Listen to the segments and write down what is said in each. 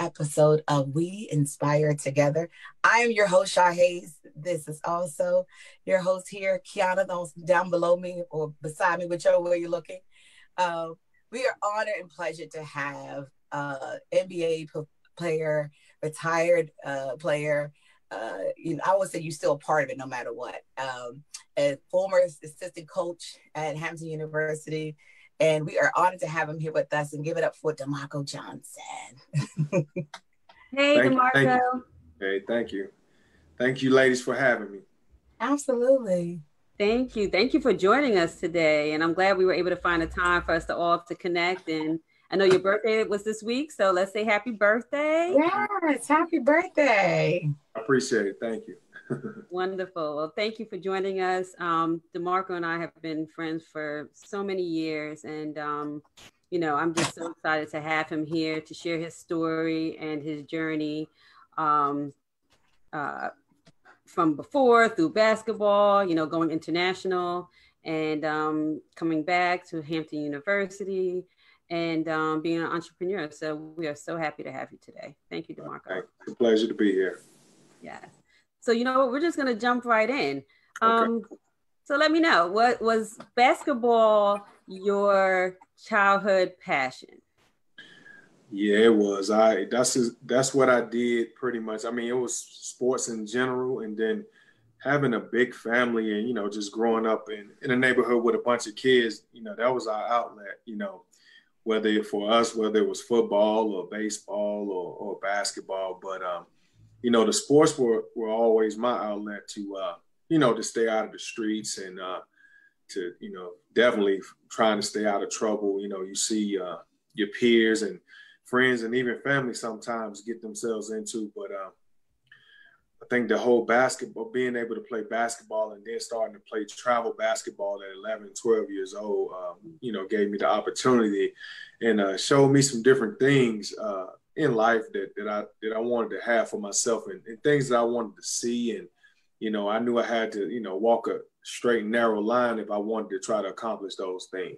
episode of We Inspire Together. I am your host, Shaw Hayes. This is also your host here, Kiana, down below me or beside me, whichever way you're looking. We are honored and pleasured to have NBA player, retired player. I would say you're still a part of it no matter what. A former assistant coach at Hampton University. And we are honored to have him here with us, and give it up for DeMarco Johnson. Hey, DeMarco. Thank you. Hey, thank you. Thank you, ladies, for having me. Absolutely. Thank you. Thank you for joining us today. And I'm glad we were able to find a time for us to all to connect. And I know your birthday was this week, so let's say happy birthday. Yes, happy birthday. I appreciate it. Thank you. Wonderful. Well, thank you for joining us. DeMarco and I have been friends for so many years, and I'm just so excited to have him here to share his story and his journey from before through basketball, going international and coming back to Hampton University and being an entrepreneur. So we are so happy to have you today. Thank you, DeMarco. It's a pleasure to be here. Yes. So, we're just going to jump right in. Okay. So let me know, what was basketball your childhood passion? Yeah, it was. That's what I did pretty much. I mean, it was sports in general, and then having a big family and, just growing up in a neighborhood with a bunch of kids, that was our outlet, whether it was football or baseball or basketball. But, the sports were always my outlet to stay out of the streets and to, definitely trying to stay out of trouble. You see your peers and friends and even family sometimes get themselves into. But I think the whole basketball, being able to play basketball and then starting to play travel basketball at 11, 12 years old, gave me the opportunity and showed me some different things in life that I wanted to have for myself and things that I wanted to see. And, I knew I had to, walk a straight and narrow line if I wanted to try to accomplish those things.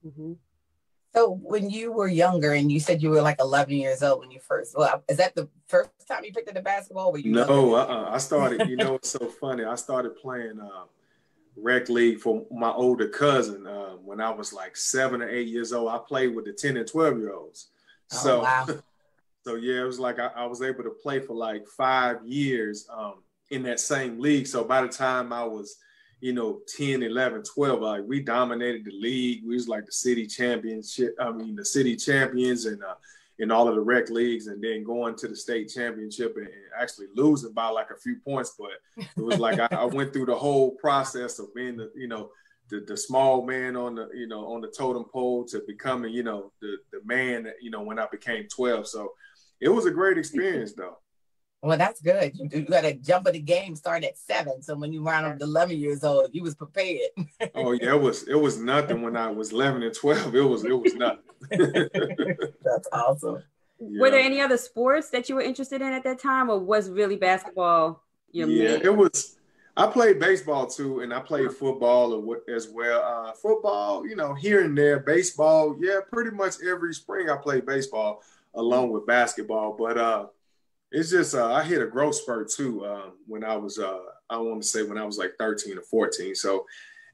Mm-hmm. So when you were younger and you said you were like 11 years old when you first, is that the first time you picked up the basketball? No, I started, it's so funny. I started playing rec league for my older cousin when I was like 7 or 8 years old. I played with the 10 and 12-year-olds. Oh, wow. So yeah, it was like I was able to play for like 5 years in that same league. So by the time I was, 10, 11, 12, like we dominated the league. We was like the city champions and all of the rec leagues, and then going to the state championship and actually losing by like a few points. But it was like I went through the whole process of being the small man on the totem pole to becoming, the man, when I became 12. So it was a great experience though. Well, that's good. You got to jump in the game, start at 7. So when you round up to 11 years old, you was prepared. Oh yeah, it was nothing when I was 11 and 12. It was nothing. That's awesome. Yeah. Were there any other sports that you were interested in at that time, or was really basketball your main? Yeah, it was. I played baseball too, and I played football as well. Football, here and there. Baseball, yeah, pretty much every spring I played baseball along with basketball. But it's just I hit a growth spurt too when I was I want to say when I was like 13 or 14. So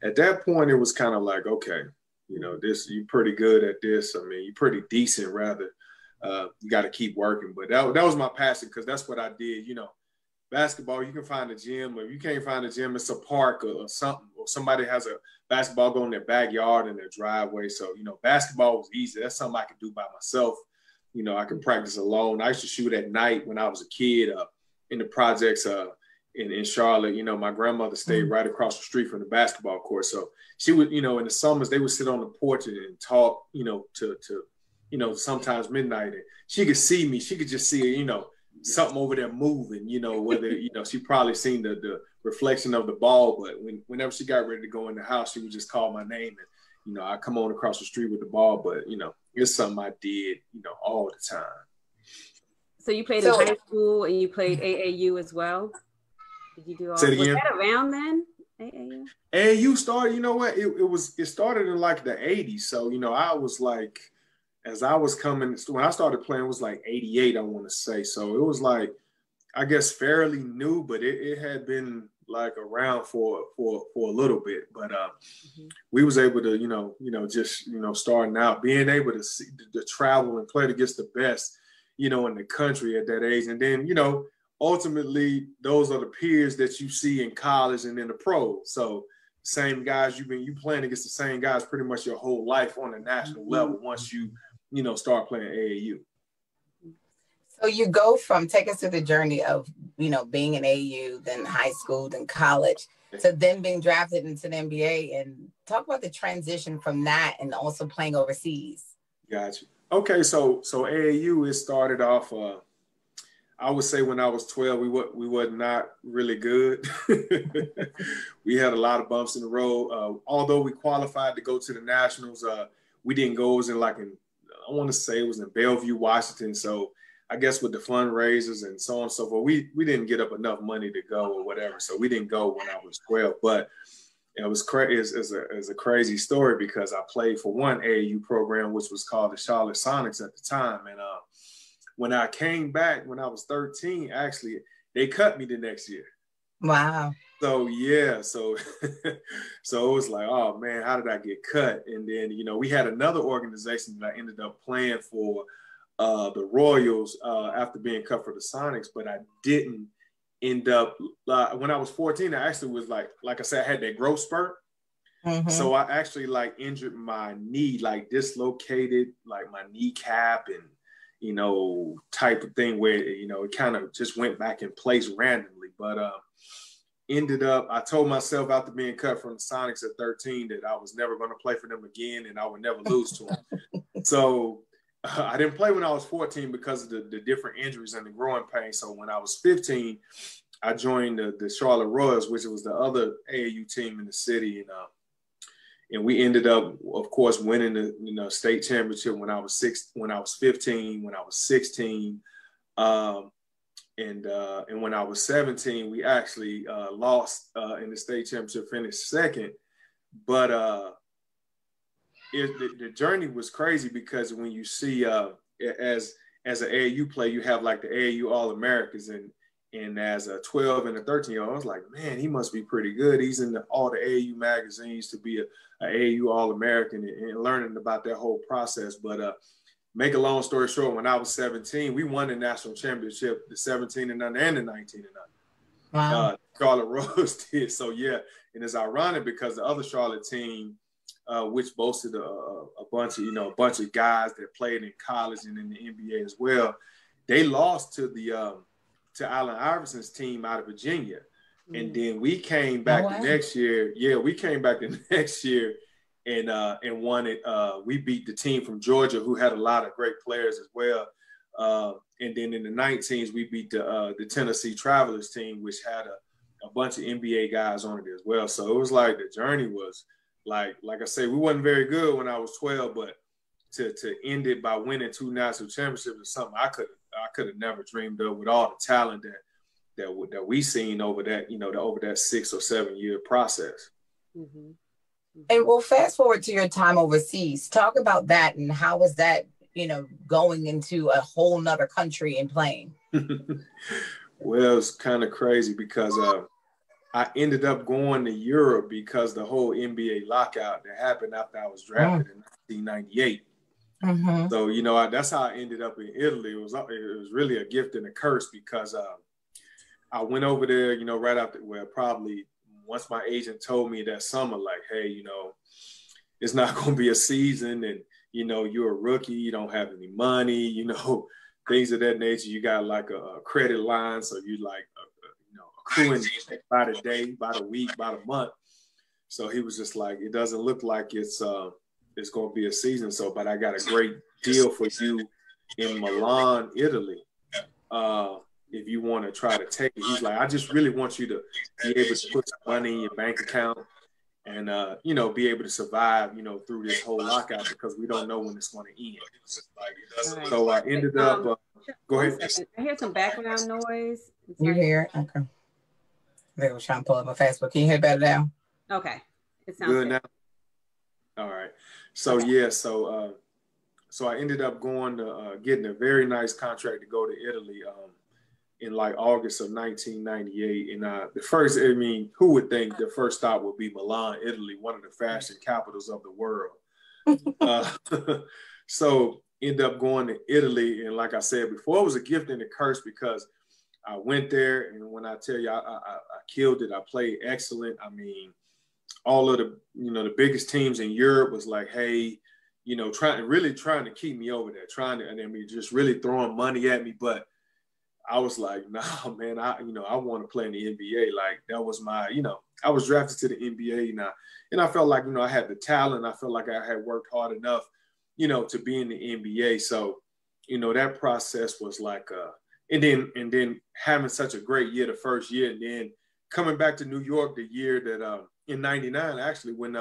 at that point it was kind of like, okay, this, you're pretty good at this. I mean, you're pretty decent rather. You got to keep working. But that was my passion, because that's what I did. Basketball, you can find a gym. If you can't find a gym, it's a park or something. Or somebody has a basketball goal in their backyard in their driveway. So, basketball was easy. That's something I could do by myself. I could practice alone. I used to shoot at night when I was a kid in the projects in Charlotte. My grandmother stayed right across the street from the basketball court. So she would, in the summers, they would sit on the porch and talk, to sometimes midnight. And she could see me. She could just see, something over there moving, whether, she probably seen the reflection of the ball. But whenever she got ready to go in the house, she would just call my name and, I come on across the street with the ball. But, it's something I did, all the time. So you played in high school and you played AAU as well? Did you do all? Say it again? Was that around then? AAU? AAU started, it started in like the 80s. So, I was like as I was coming, when I started playing, it was like 88, I want to say. So it was like, I guess fairly new, but it had been like around for a little bit. But we was able to, just, starting out, being able to see, to travel and play against the best, in the country at that age. And then, ultimately those are the peers that you see in college and in the pros. So same guys, you playing against the same guys pretty much your whole life on a national level once you start playing AAU. So you take us through the journey of, being in AAU, then high school, then college, to then being drafted into the NBA, and talk about the transition from that and also playing overseas. Gotcha. Okay. So AAU, it started off, I would say when I was 12, we were not really good. We had a lot of bumps in the road. Although we qualified to go to the Nationals, we didn't go. It was I want to say it was in Bellevue, Washington. So I guess with the fundraisers and so on and so forth, we didn't get up enough money to go or whatever. So we didn't go when I was 12. But it was it's a crazy story because I played for one AAU program, which was called the Charlotte Sonics at the time. And when I came back, when I was 13, actually, they cut me the next year. Wow. So, yeah. So it was like, oh, man, how did I get cut? And then, we had another organization that I ended up playing for, the Royals, after being cut for the Sonics, but I didn't end up, when I was 14, I actually was like I said, I had that growth spurt. Mm-hmm. So I actually injured my knee, dislocated my kneecap and, type of thing where, it kind of just went back in place randomly. But ended up, I told myself after being cut from the Sonics at 13 that I was never going to play for them again and I would never lose to them. So I didn't play when I was 14 because of the different injuries and the growing pain. So when I was 15, I joined the Charlotte Royals, which was the other AAU team in the city. And we ended up, of course, winning the state championship when I was 15, when I was 16, and when I was 17, we actually lost in the state championship, finished second. But the journey was crazy because when you see as an AAU player, you have the AAU All-Americans, and as a 12 and a 13-year-old, I was like, man, he must be pretty good. He's in all the AAU magazines to be a AAU All-American and learning about that whole process. But make a long story short, when I was 17, we won the national championship, the 17 and under and the 19 and under. Wow. Charlotte Rose did. So, yeah, and it's ironic because the other Charlotte team, which boasted a bunch of guys that played in college and in the NBA as well, they lost to Allen Iverson's team out of Virginia. And then we came back the next year. Yeah, we came back the next year and won it. We beat the team from Georgia, who had a lot of great players as well. And then in the 19s, we beat the Tennessee Travelers team, which had a bunch of NBA guys on it as well. So it was like the journey was like I say, we wasn't very good when I was 12, but to end it by winning 2 national championships is something I could have never dreamed of with all the talent that we seen over that, over that 6 or 7 year process. Mm-hmm. And we'll fast forward to your time overseas. Talk about that and how was that, going into a whole nother country and playing? Well, it's kind of crazy because I ended up going to Europe because the whole NBA lockout that happened after I was drafted in 1998. Mm-hmm. So, that's how I ended up in Italy. It was really a gift and a curse because I went over there, right after, probably once my agent told me that summer, hey, it's not going to be a season and, you're a rookie, you don't have any money, things of that nature. You got a credit line. So you accruing by the day, by the week, by the month. So he was just like, it doesn't look like it's going to be a season. So, but I got a great deal for you in Milan, Italy. If you want to try to take it, he's like, I just really want you to be able to put some money in your bank account and, be able to survive, through this whole lockout because we don't know when it's going to end. Right. So I ended up, go ahead. I hear some background noise. You hear? Okay. They were trying to pull up my Facebook. Can you hear better now? Okay. It sounds good now. All right. So, yeah. So So I ended up going to getting a very nice contract to go to Italy in like August of 1998. And the first, I mean, who would think the first stop would be Milan, Italy, one of the fashion capitals of the world. So ended up going to Italy. And like I said before, it was a gift and a curse because I went there. And when I tell you, I killed it. I played excellent. I mean, all of the, the biggest teams in Europe was like, hey, trying to keep me over there, and I mean, just really throwing money at me. But I was like, nah, man, I want to play in the NBA. Like that was my, I was drafted to the NBA now. And I felt like, I had the talent. I felt like I had worked hard enough, to be in the NBA. So, that process was like, and then having such a great year the first year, and then coming back to New York the year that in '99, actually, when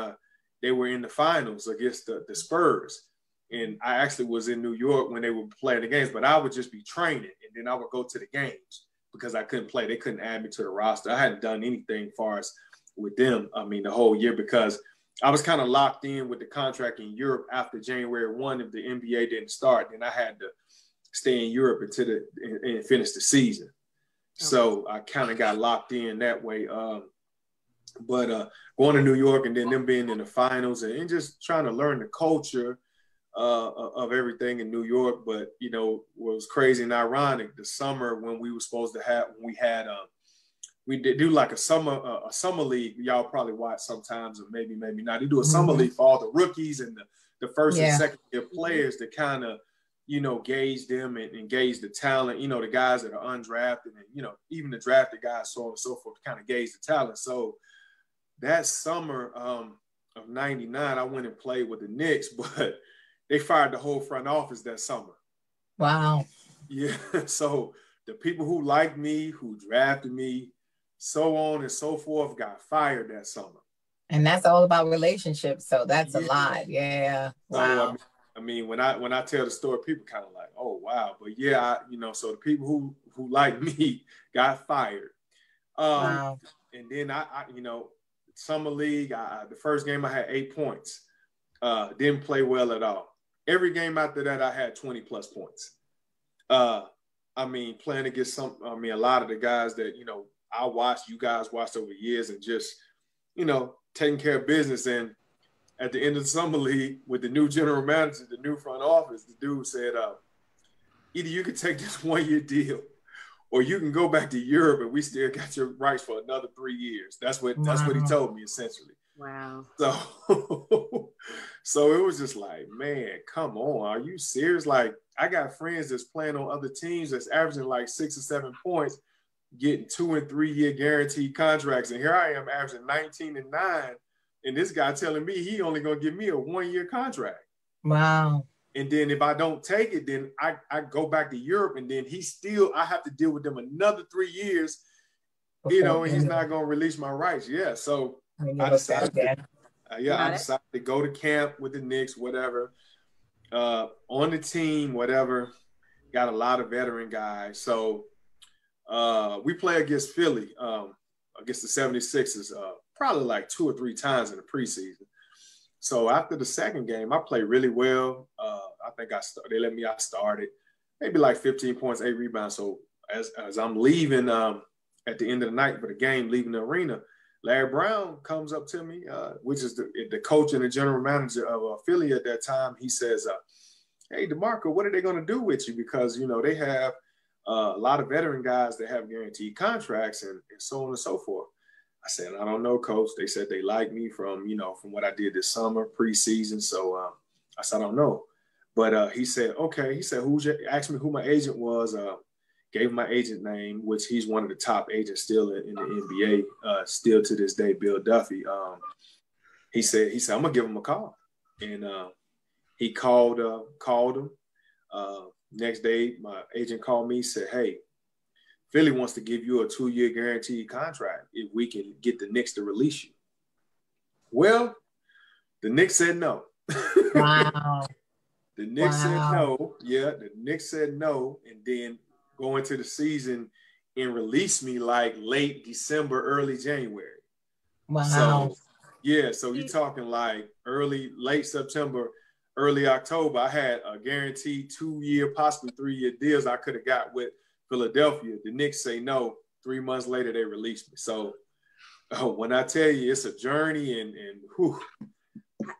they were in the finals against the Spurs. And I actually was in New York when they were playing the games, but I would just be training and then I would go to the games because I couldn't play. They couldn't add me to the roster. I hadn't done anything far as with them, I mean, the whole year because I was kind of locked in with the contract in Europe after January 1. If the NBA didn't start, then I had to stay in Europe and finish the season. Okay. So I kind of got locked in that way. But going to New York and then them being in the finals and just trying to learn the culture of everything in New York. But, what was crazy and ironic, the summer when we were supposed to have, we did do like a summer league. Y'all probably watch sometimes or maybe not. They do a summer league for all the rookies and the first and second year players to kind of, gauge them and gauge the talent, the guys that are undrafted and, even the drafted guys, so on and so forth, to kind of gauge the talent. So that summer of '99, I went and played with the Knicks, but they fired the whole front office that summer. Wow. Yeah. So the people who liked me, who drafted me, so on and so forth, got fired that summer. And that's all about relationships. So that's a lot. Yeah. Wow. So, I mean, when I tell the story, people kind of like, oh, wow. But yeah, so the people who liked me got fired. Wow. And then I summer league, the first game I had 8 points. Didn't play well at all. Every game after that, I had 20 plus points. I mean, playing against a lot of the guys that, I watched, you guys watched over years and just, taking care of business. And at the end of the summer league with the new general manager, the new front office, the dude said, either you can take this 1 year deal or you can go back to Europe and we still got your rights for another 3 years. That's what he told me essentially. Wow. So it was just like, man, come on. Are you serious? Like, I got friends that's playing on other teams that's averaging like 6 or 7 points, getting 2 and 3 year guaranteed contracts. And here I am averaging 19 and 9. And this guy telling me he only going to give me a 1 year contract. Wow. And then if I don't take it, then I go back to Europe and then I have to deal with them another 3 years, and he's not going to release my rights. Yeah. So I decided to go to camp with the Knicks, whatever, on the team, whatever. Got a lot of veteran guys. So we play against Philly, against the 76ers, probably like 2 or 3 times in the preseason. So after the second game, I played really well. I think they let me, I started maybe like 15 points, 8 rebounds. So as I'm leaving at the end of the night for the game, leaving the arena, Larry Brown comes up to me, which is the coach and the general manager of Philly at that time. He says, hey, DeMarco, what are they going to do with you? Because, they have a lot of veteran guys that have guaranteed contracts and so on and so forth. I said, I don't know, coach. They said they like me from what I did this summer, preseason. So I said, I don't know. But he said, okay. He said, asked me who my agent was. Gave him my agent name, which he's one of the top agents still in the NBA, still to this day, Bill Duffy. He said, I'm gonna give him a call. And he called him. Next day, my agent called me, said, hey, Philly wants to give you a 2-year guaranteed contract if we can get the Knicks to release you. Well, the Knicks said no. Wow. The Knicks said no. Yeah, the Knicks said no. And then go into the season and release me like late December, early January. Wow. So, yeah, so you're talking like late September. early October, I had a guaranteed 2-year, possibly 3-year deals I could have got with Philadelphia. The Knicks say no. 3 months later, they released me. So when I tell you it's a journey, and whew,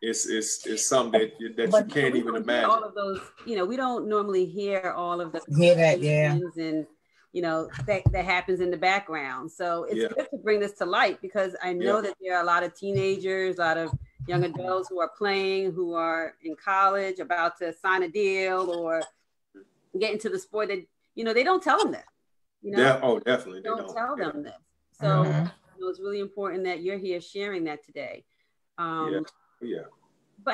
it's something that you can't even imagine. All of those, we don't normally hear all of the and that happens in the background. So it's good to bring this to light, because I know that there are a lot of teenagers, a lot of young adults who are playing, who are in college, about to sign a deal or get into the sport that, they don't tell them that. Definitely. They don't tell them this. So it's really important that you're here sharing that today. But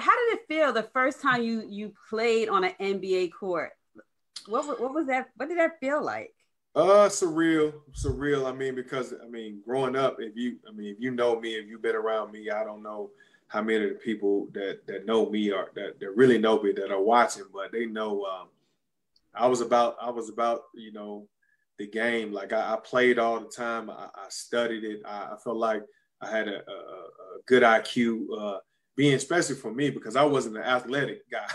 how did it feel the first time you played on an NBA court? What was that? What did that feel like? Surreal. I mean, because growing up, if you know me, if you've been around me, I don't know how many of the people that know me or that really know me that are watching, but they know I was about the game. Like I played all the time. I studied it. I felt like I had a good IQ, being especially for me, because I wasn't an athletic guy.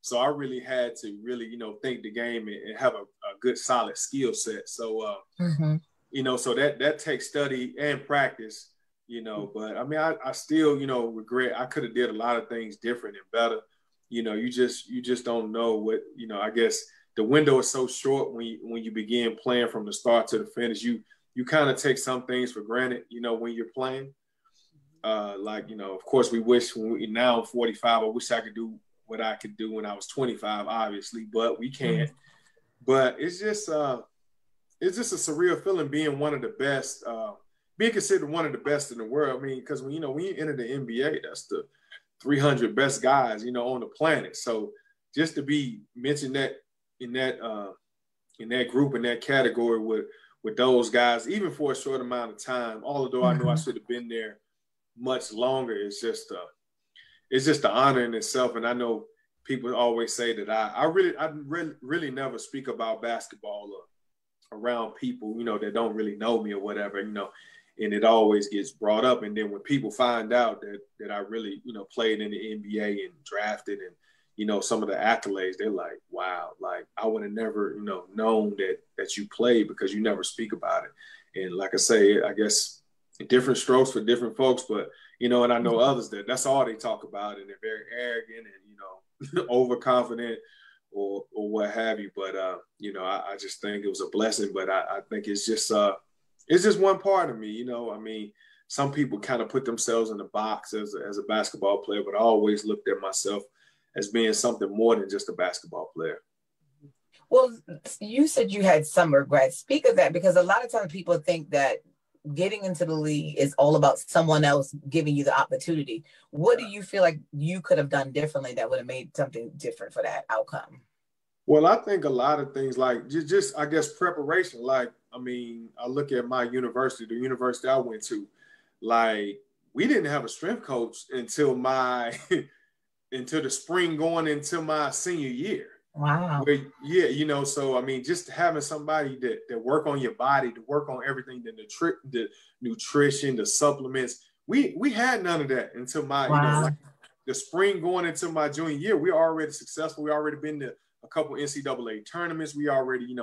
So I really had to think the game and have a good solid skill set. So, so that takes study and practice, but I still, regret. I could have did a lot of things different and better. You just don't know what, I guess the window is so short when you begin playing from the start to the finish. You kind of take some things for granted, when you're playing. Of course we wish now I'm 45, I wish I could do what I could do when I was 25, obviously, but we can't. But it's just a surreal feeling being one of the best, being considered one of the best in the world. Because when you enter the NBA, that's the 300 best guys, on the planet. So just to be mentioned that in that group, in that category with those guys, even for a short amount of time, although I know I should have been there much longer, it's just an honor in itself. And I know people always say that I really never speak about basketball around people, that don't really know me or whatever, and it always gets brought up. And then when people find out that I really, played in the NBA and drafted and, some of the accolades, they're like, wow, like I would have never, known that you played, because you never speak about it. And like I say, I guess different strokes for different folks, but, and I know others that's all they talk about, and they're very arrogant and, overconfident or what have you. But, I just think it was a blessing, but I think it's just one part of me, some people kind of put themselves in the box as a basketball player, but I always looked at myself as being something more than just a basketball player. Well, you said you had some regrets. Speak of that, because a lot of times people think that getting into the league is all about someone else giving you the opportunity. What do you feel like you could have done differently that would have made something different for that outcome? Well, I think a lot of things, like just I guess preparation. Like, I look at my university, the university I went to, like we didn't have a strength coach until until the spring going into my senior year. Wow. So just having somebody that work on your body, to work on everything, the nutrition, the supplements. We had none of that until my the spring going into my junior year. We are already successful. We already been to a couple NCAA tournaments. We already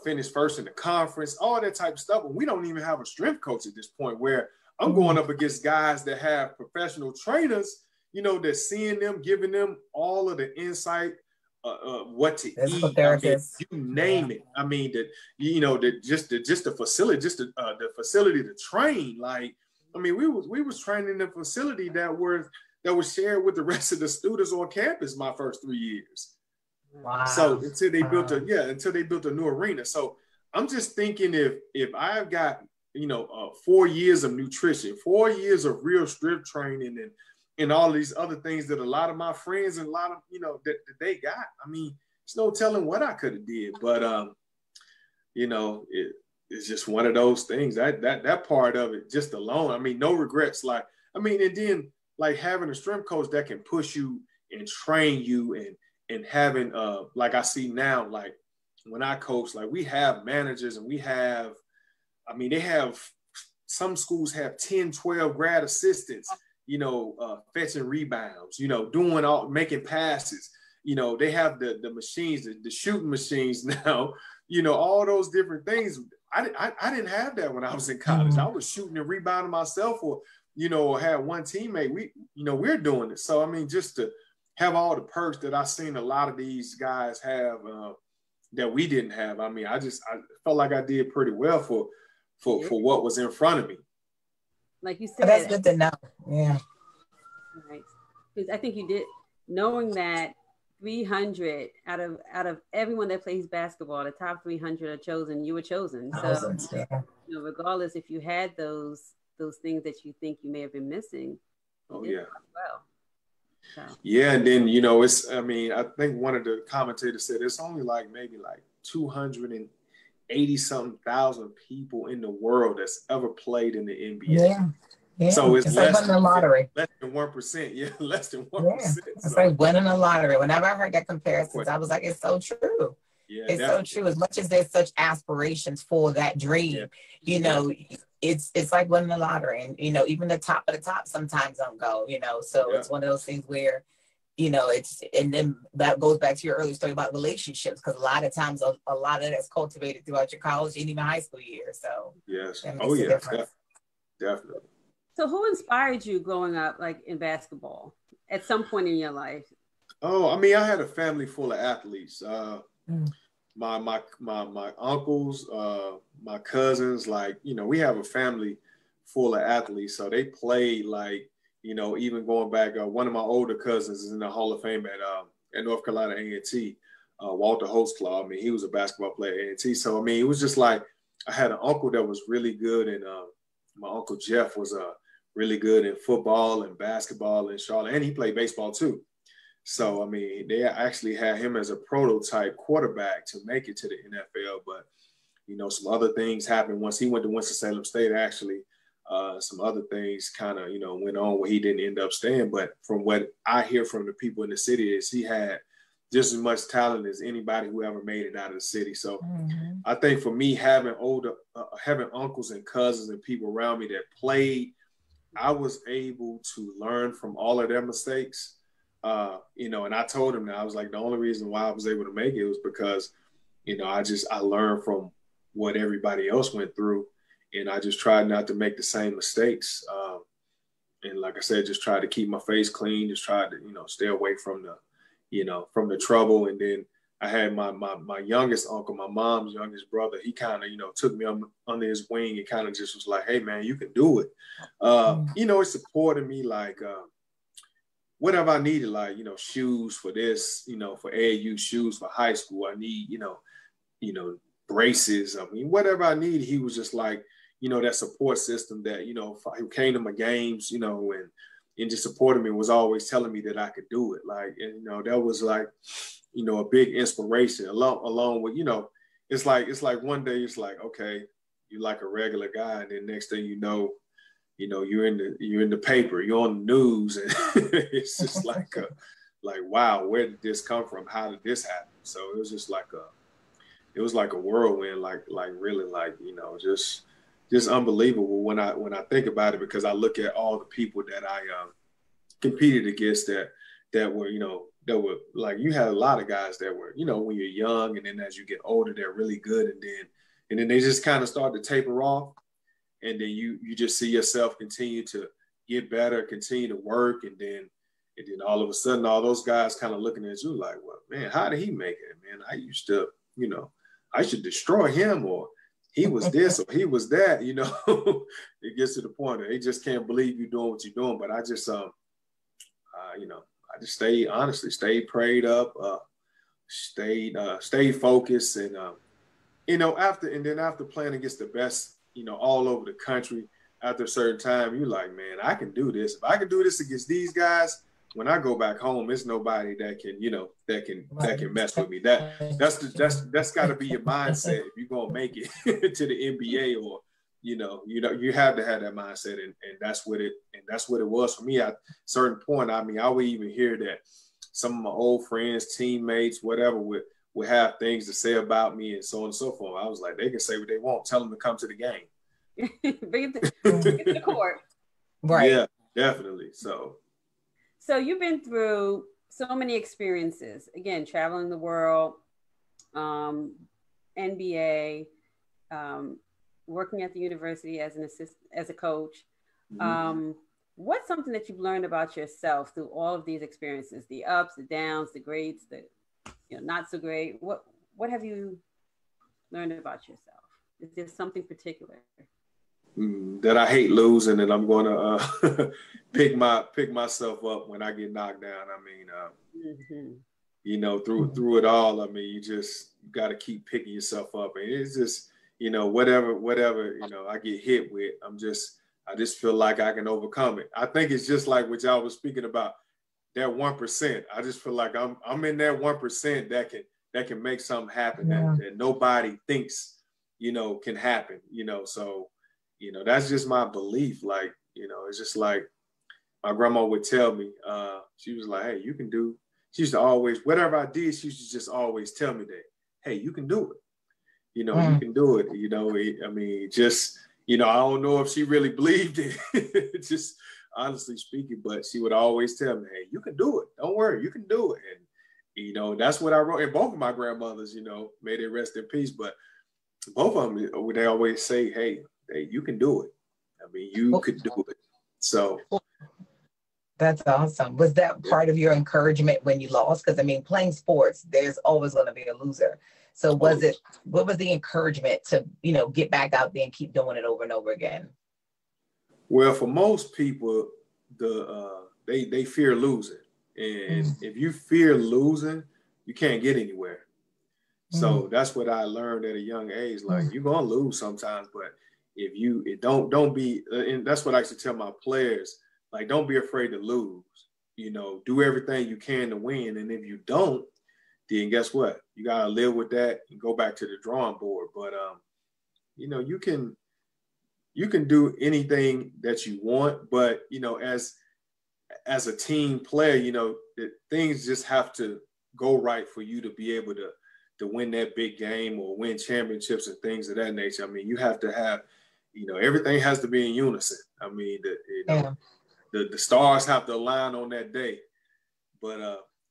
finished first in the conference, all that type of stuff. And we don't even have a strength coach at this point, where I'm going up against guys that have professional trainers, that's seeing them, giving them all of the insight, what to eat. You name it. Just the facility, the facility to train. Like, we was training in a facility that was shared with the rest of the students on campus my first 3 years. Wow. So until they built a new arena. So I'm just thinking, if I've got 4 years of nutrition, 4 years of real strength training, and all these other things that a lot of my friends and a lot of that they got, it's no telling what I could have did. But it's just one of those things, that part of it just alone. No regrets. And then like having a strength coach that can push you and train you, and having like I see now, like when I coach, like we have managers, and we have, they have, some schools have 10, 12 grad assistants, fetching rebounds, making passes. They have the machines, the shooting machines now, all those different things. I didn't have that when I was in college. I was shooting and rebounding myself, or, had one teammate. We're doing it. So, I mean, just to have all the perks that I've seen a lot of these guys have that we didn't have. I mean, I felt like I did pretty well for what was in front of me. Like you said, that's good to know. Yeah. Right. Because I think you did, knowing that 300 out of everyone that plays basketball, the top 300 are chosen. You were chosen. So, regardless if you had those things that you think you may have been missing. Oh yeah. Well. So. Yeah, and then I think one of the commentators said it's only maybe 280 something thousand people in the world that's ever played in the NBA. Yeah. Yeah. So it's like winning the lottery. Less than 1%. Yeah, less than 1%. Yeah. It's like winning a lottery. Whenever I heard that comparison, I was like, it's so true. Yeah, it's so true. As much as there's such aspirations for that dream, it's like winning the lottery. And, even the top of the top sometimes don't go, so it's one of those things where, and then that goes back to your earlier story about relationships, because a lot of times a lot of that's cultivated throughout your college and even high school years. So yes. Definitely. So who inspired you growing up, like in basketball, at some point in your life? Oh, I mean, I had a family full of athletes. My uncles, my cousins, we have a family full of athletes. So they played even going back, one of my older cousins is in the Hall of Fame at North Carolina A&T, Walter Holtzclaw. I mean, he was a basketball player at A&T. So, I mean, it was just I had an uncle that was really good, and my Uncle Jeff was really good in football and basketball in Charlotte, and he played baseball too. So, I mean, they actually had him as a prototype quarterback to make it to the NFL. But, some other things happened once he went to Winston-Salem State, actually. Some other things kind of, went on where he didn't end up staying. But from what I hear from the people in the city is he had just as much talent as anybody who ever made it out of the city. So I think for me, having uncles and cousins and people around me that played, I was able to learn from all of their mistakes. And I told him that I was like, the only reason why I was able to make it was because, I learned from what everybody else went through, and I just tried not to make the same mistakes. And like I said, just tried to keep my face clean, just tried to, stay away from the trouble. And then I had my youngest uncle, my mom's youngest brother. He kind of, took me under his wing and kind of just was like, hey man, you can do it. It supported me whatever I needed, shoes for this, for AAU, shoes for high school. I need, braces. I mean, whatever I need, he was just like, that support system that, who came to my games, and just supported me, was always telling me that I could do it. That was a big inspiration along with, it's like one day it's like, okay, you're like a regular guy. And then next thing you're in the paper, you're on the news, and it's just like wow, where did this come from? How did this happen? So it was just like a whirlwind, really just unbelievable when I think about it, because I look at all the people that I competed against that were, you had a lot of guys that were, when you're young, and then as you get older, they're really good, and then they just kind of start to taper off. And then you just see yourself continue to get better, continue to work. And then all of a sudden, all those guys kind of looking at you like, well, man, how did he make it? Man, I used to, I should destroy him, or he was this, or he was that, It gets to the point that they just can't believe you're doing what you're doing. But I just, I just stayed prayed up, stayed focused. And, after playing against the best, all over the country, after a certain time, you're like, man, I can do this. If I can do this against these guys, when I go back home, it's nobody that can, that can mess with me. That's got to be your mindset if you're gonna make it to the NBA, or you have to have that mindset, and that's what it was for me. At a certain point, I mean, I would even hear that some of my old friends, teammates, whatever, would have things to say about me and so on and so forth. I was like, they can say what they want. Tell them to come to the game. Bring it to the court. Right. Yeah. Definitely. So you've been through so many experiences, again, traveling the world, NBA, um, working at the university as an as a coach. mhm. What's something that you've learned about yourself through all of these experiences, the ups, the downs, the greats, the not so great? What have you learned about yourself? Is there something particular? That I hate losing, and I'm going to pick myself up when I get knocked down. I mean, Mm-hmm. through it all. I mean, you got to keep picking yourself up, and it's just whatever I get hit with, I just feel like I can overcome it. I think it's just like what y'all was speaking about, that 1%. I just feel like I'm in that 1% that can make something happen that nobody thinks can happen. So that's just my belief. Like it's just like my grandma would tell me. She was like, "Hey, you can do." She used to always, whatever I did, she used to just always tell me that, "Hey, you can do it. You can do it." I mean, just I don't know if she really believed it, just honestly speaking, but she would always tell me, "Hey, you can do it. Don't worry, you can do it." And that's what I wrote. And both of my grandmothers, may they rest in peace, but both of them, they always say, "Hey, you can do it. I mean, you could do it." So that's awesome. Was that part of your encouragement when you lost? Because I mean, playing sports, there's always going to be a loser. So what was the encouragement to, get back out there and keep doing it over and over again? Well, for most people, they fear losing. And if you fear losing, you can't get anywhere. So that's what I learned at a young age. Like, you're gonna lose sometimes, but if you don't be, and that's what I used to tell my players, like, don't be afraid to lose. Do everything you can to win. And if you don't, then guess what? You gotta live with that and go back to the drawing board. But you can do anything that you want, but as a team player, things just have to go right for you to be able to win that big game or win championships and things of that nature. I mean, you have to have, everything has to be in unison. I mean, the stars have to align on that day. But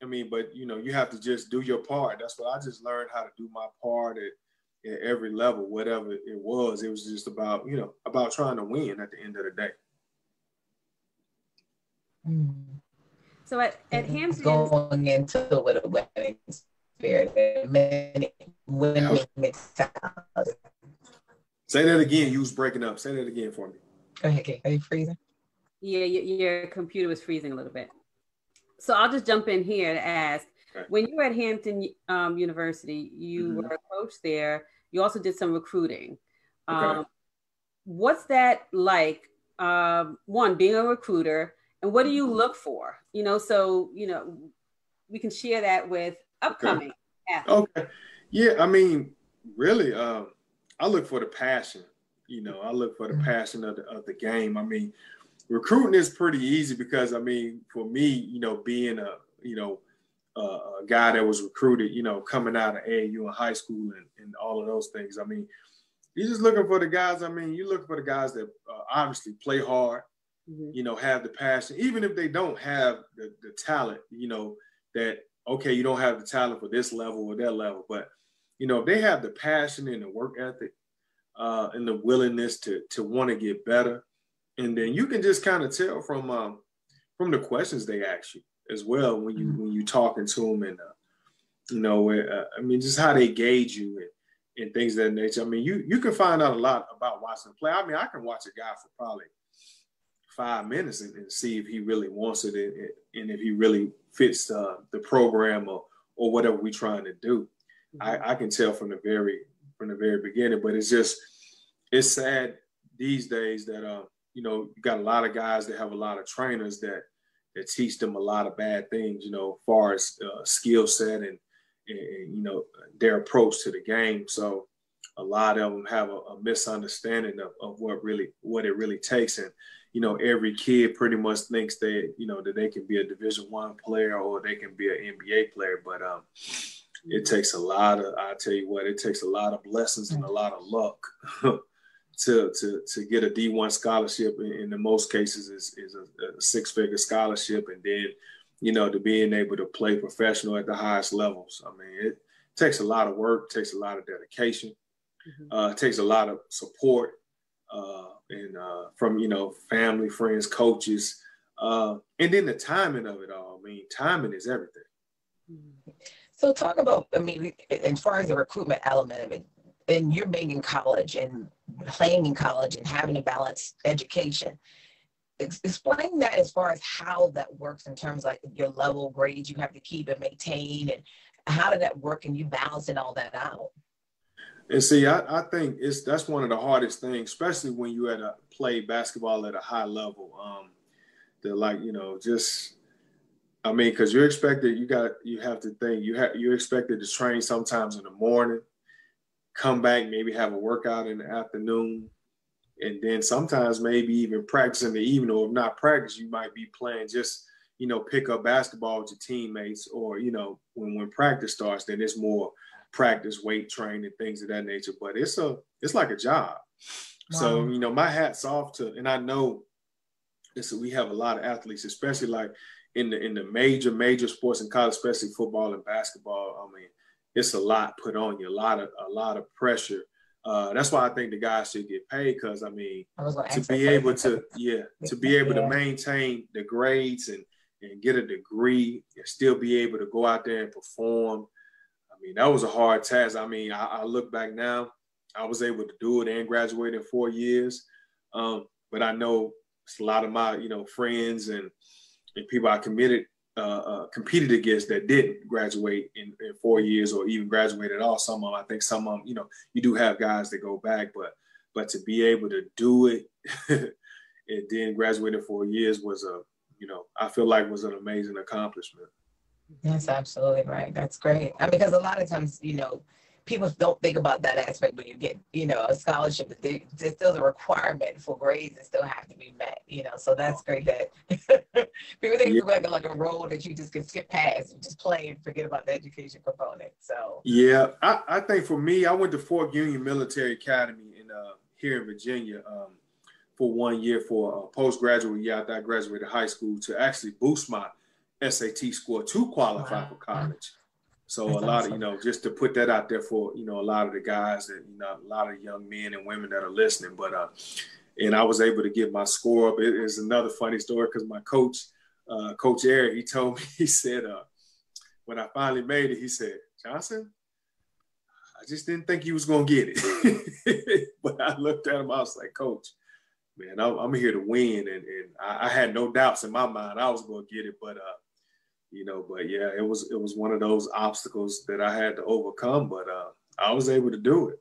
you have to just do your part. That's what I just learned, how to do my part at every level, whatever it was. It was just about, about trying to win at the end of the day. So at Hampton, going into it with a winning spirit, winning mentality. Say that again. You was breaking up. Say that again for me. Go ahead, Kate. Are you freezing? Yeah, your computer was freezing a little bit. So I'll just jump in here to ask, when you were at Hampton University, you were a coach there. You also did some recruiting. What's that like? One, being a recruiter, and what do you look for? So we can share that with upcoming athletes. Okay. Yeah, I mean, really, I look for the passion. I look for the passion of the game. I mean, recruiting is pretty easy because, I mean, for me, being a guy that was recruited, coming out of AAU in high school and all of those things. I mean, you're just looking for the guys. I mean, you're looking for the guys that obviously play hard, have the passion, even if they don't have the talent, that, okay, you don't have the talent for this level or that level, but, if they have the passion and the work ethic and the willingness to want to get better, and then you can just kind of tell from the questions they ask you as well when you talking to them, and I mean, just how they gauge you and things of that nature. I mean, you can find out a lot about watching play. I mean, I can watch a guy for probably 5 minutes and see if he really wants it and if he really fits the program or whatever we're trying to do. I can tell from the very beginning, but it's sad these days that you got a lot of guys that have a lot of trainers that teach them a lot of bad things, as far as skill set and their approach to the game. So a lot of them have a misunderstanding of what it really takes. And, every kid pretty much thinks that, that they can be a Division I player or they can be an NBA player. But it takes a lot of blessings and a lot of luck to get a D1 scholarship in the most cases is a six-figure scholarship, and then, you know, to being able to play professional at the highest levels. I mean, it takes a lot of work, takes a lot of dedication, it takes a lot of support, and from, you know, family, friends, coaches, and then the timing of it all. I mean, timing is everything. So talk about, I mean, as far as the recruitment element of it, and you're being in college and playing in college and having a balanced education, explain that as far as how that works in terms of like your level grades you have to keep and maintain, and how did that work and you balancing all that out? And see, I think that's one of the hardest things, especially when you play basketball at a high level. That, like, you know, just, I mean, because you're expected, you have to think, you're expected to train sometimes in the morning, come back, maybe have a workout in the afternoon, and then sometimes maybe even practice in the evening, or if not practice, you might be playing just, you know, pick up basketball with your teammates, or, you know, when practice starts, then it's more practice, weight training, things of that nature. But it's like a job. Wow. So, you know, my hat's off to, and I know we have a lot of athletes, especially like in the major sports in college, especially football and basketball. I mean, it's a lot put on you, a lot of pressure. That's why I think the guys should get paid, because, I mean, to be able to maintain the grades and get a degree and still be able to go out there and perform. I mean, that was a hard task. I mean, I look back now, I was able to do it and graduate in 4 years. But I know it's a lot of my, you know, friends and people I competed against that didn't graduate in 4 years or even graduate at all. Some of them, I think some of them, you know, you do have guys that go back, but to be able to do it and then graduate in 4 years was I feel like was an amazing accomplishment. That's absolutely right. That's great. I mean, because a lot of times, you know, people don't think about that aspect when you get, you know, a scholarship. There's still a requirement for grades that still have to be met, you know. So that's great that people think it's like a role that you just can skip past and just play and forget about the education component. So yeah, I think for me, I went to Fort Union Military Academy here in Virginia for 1 year for a postgraduate year after I graduated high school, to actually boost my SAT score to qualify for college. So that's a lot awesome. Of, you know, just to put that out there for, you know, a lot of the guys that, you know, a lot of young men and women that are listening. But, and I was able to get my score up. It is another funny story, because my coach, Coach Eric, he told me, he said, when I finally made it, he said, "Johnson, I just didn't think you was going to get it." But I looked at him, I was like, "Coach, man, I'm here to win." And I had no doubts in my mind I was going to get it. But, you know, but yeah, it was one of those obstacles that I had to overcome, but I was able to do it.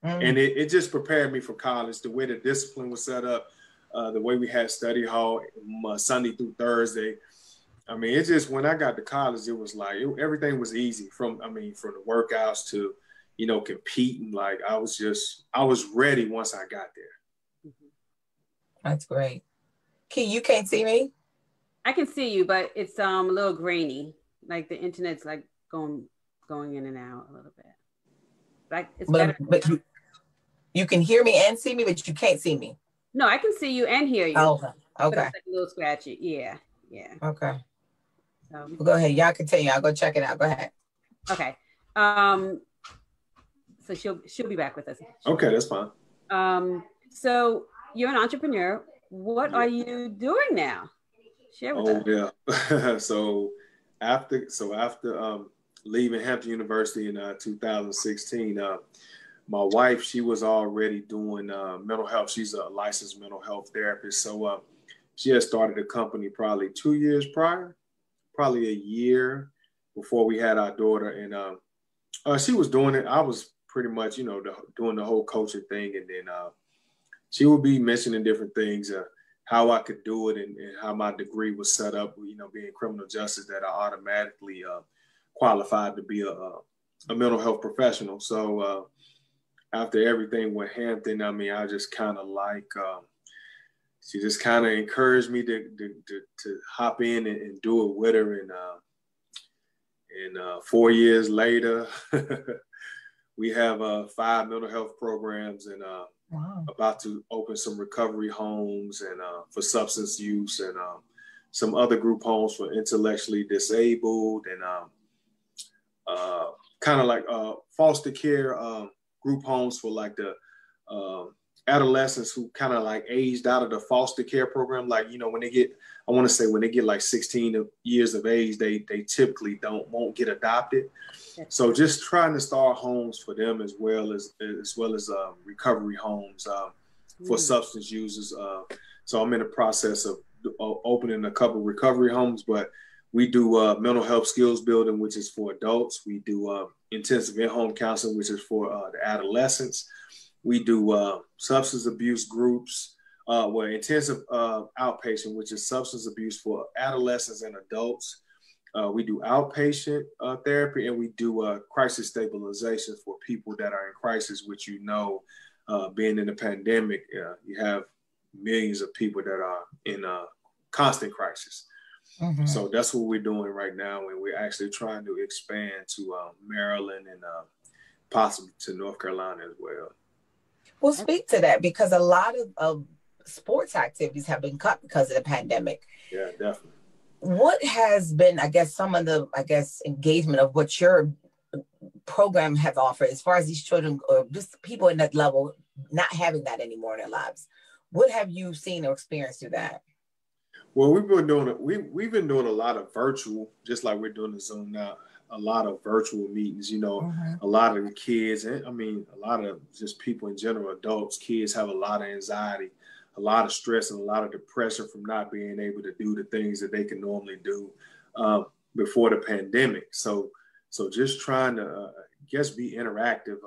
And it just prepared me for college, the way the discipline was set up, the way we had study hall Sunday through Thursday. I mean, it just, when I got to college, it was like, everything was easy from the workouts to, you know, competing. Like I was ready once I got there. That's great. Key, you can't see me? I can see you, but it's a little grainy. Like the internet's like going in and out a little bit. Like it's better. But you can hear me and see me, but you can't see me. No, I can see you and hear you. Oh, okay. But it's like a little scratchy. Yeah. Okay. So well, go ahead. Y'all continue. I'll go check it out. Go ahead. Okay. So she'll be back with us. Okay, that's fine. So you're an entrepreneur. What are you doing now? Share with us. Yeah. So after leaving Hampton University in 2016, my wife, she was already doing mental health. She's a licensed mental health therapist. So she had started a company probably 2 years prior, probably a year before we had our daughter. And she was doing it. I was pretty much, you know, doing the whole coaching thing. And then she would be mentioning different things, how I could do it, and how my degree was set up, you know, being criminal justice, that I automatically qualified to be a mental health professional. So after everything with Hampton, I mean, I just kind of like, she just kind of encouraged me to hop in and do it with her. And 4 years later, we have 5 mental health programs, and Wow. about to open some recovery homes and for substance use, and some other group homes for intellectually disabled, and kind of like foster care group homes for like the adolescents who kind of like aged out of the foster care program. Like, you know, when they get, I want to say when they get like 16 years of age, they typically won't get adopted. So just trying to start homes for them, as well as recovery homes for substance users. So I'm in the process of opening a couple recovery homes, but we do mental health skills building, which is for adults. We do intensive in-home counseling, which is for the adolescents. We do substance abuse groups, intensive outpatient, which is substance abuse for adolescents and adults. We do outpatient therapy, and we do crisis stabilization for people that are in crisis, which, you know, being in a pandemic, you have millions of people that are in constant crisis. Mm-hmm. So that's what we're doing right now, and we're actually trying to expand to Maryland and possibly to North Carolina as well. Well, speak to that, because a lot of sports activities have been cut because of the pandemic. Yeah, definitely. What has been, I guess, some of the, engagement of what your program have offered as far as these children or just people in that level not having that anymore in their lives? What have you seen or experienced through that? Well, we've been doing a lot of virtual, just like we're doing the Zoom now, a lot of virtual meetings, you know. Mm-hmm. A lot of the kids, and I mean, a lot of just people in general, adults, kids have a lot of anxiety, a lot of stress, and a lot of depression from not being able to do the things that they can normally do before the pandemic. So just trying to, be interactive,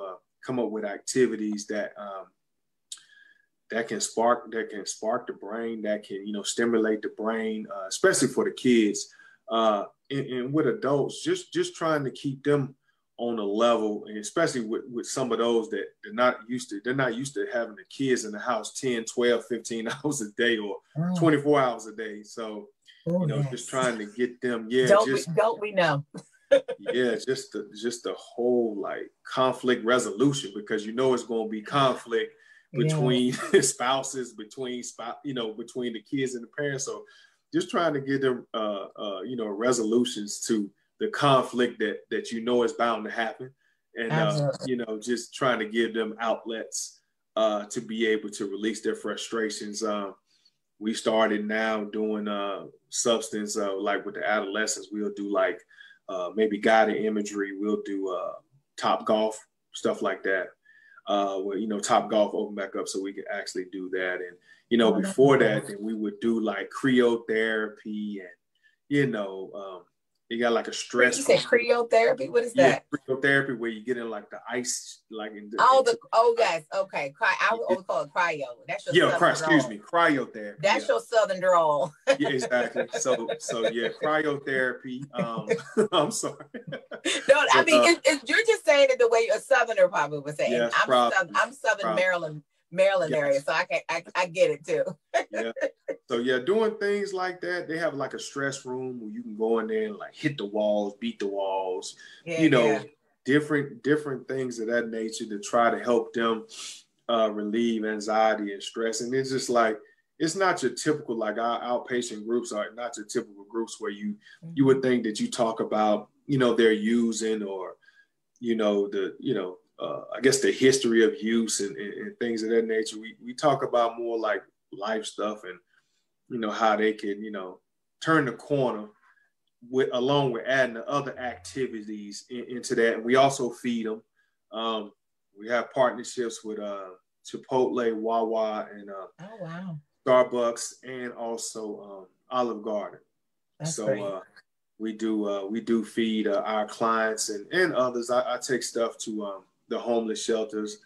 come up with activities that can spark the brain, that can, you know, stimulate the brain, especially for the kids, and with adults, just trying to keep them on a level, and especially with some of those that they're not used to having the kids in the house 10, 12, 15 hours a day or 24 hours a day. So, you know, just trying to get them, don't we know? just the whole like conflict resolution, because you know it's going to be conflict between spouses, between the kids and the parents. So just trying to give them, resolutions to the conflict that you know is bound to happen, and just trying to give them outlets to be able to release their frustrations. We started now doing substance, like with the adolescents. We'll do like maybe guided imagery. We'll do Top Golf, stuff like that. Where, you know, Top Golf opened back up so we could actually do that. And, you know, before that, then we would do like cryotherapy, and, you know, you got like a stress. You say cryotherapy? What is that? Cryotherapy, where you get in like the ice, like in yes, okay. I would always call it cryo. That's your cryotherapy. That's your southern drawl. Yeah, exactly. So cryotherapy. I'm sorry. No, I mean, you're just saying it the way a southerner probably would say. Yes, I'm Southern Maryland area, so I get it too. Yeah. So doing things like that. They have like a stress room where you can go in there and like hit the walls, beat the walls, different things of that nature to try to help them relieve anxiety and stress. And it's just like, it's not your typical, like our outpatient groups are not your typical groups where you would think that you talk about, you know, they're using, or, you know, I guess the history of use and things of that nature. We talk about more like life stuff, and, you know, how they can, you know, turn the corner along with adding the other activities into that. And we also feed them. We have partnerships with Chipotle, Wawa, and Starbucks, and also Olive Garden. That's great. We do feed our clients and others. I take stuff to the homeless shelters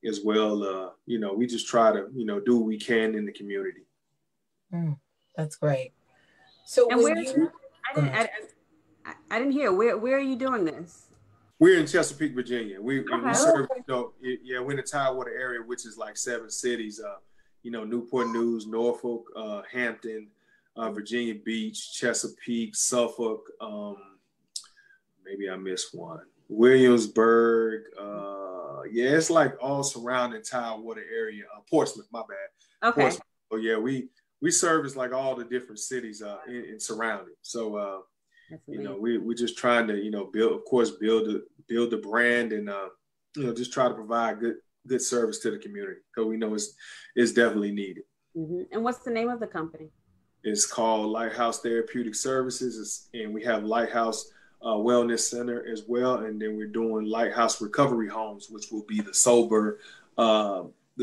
as well. You know, we just try to, you know, do what we can in the community. That's great. So I didn't hear, where are you doing this? We're in Chesapeake, Virginia. We serve, you know, we're in the Tidewater area, which is like 7 cities. You know, Newport News, Norfolk, Hampton, Virginia Beach, Chesapeake, Suffolk. Maybe I missed one. Williamsburg. Yeah, it's like all surrounding Tidewater area. Portsmouth, my bad. Okay. Portsmouth. So yeah, we service like all the different cities in surrounding. So we're just trying to build the brand and just try to provide good service to the community because we know it's definitely needed. Mm-hmm. And what's the name of the company? It's called Lighthouse Therapeutic Services, and we have Lighthouse Wellness Center as well, and then we're doing Lighthouse Recovery Homes, which will be the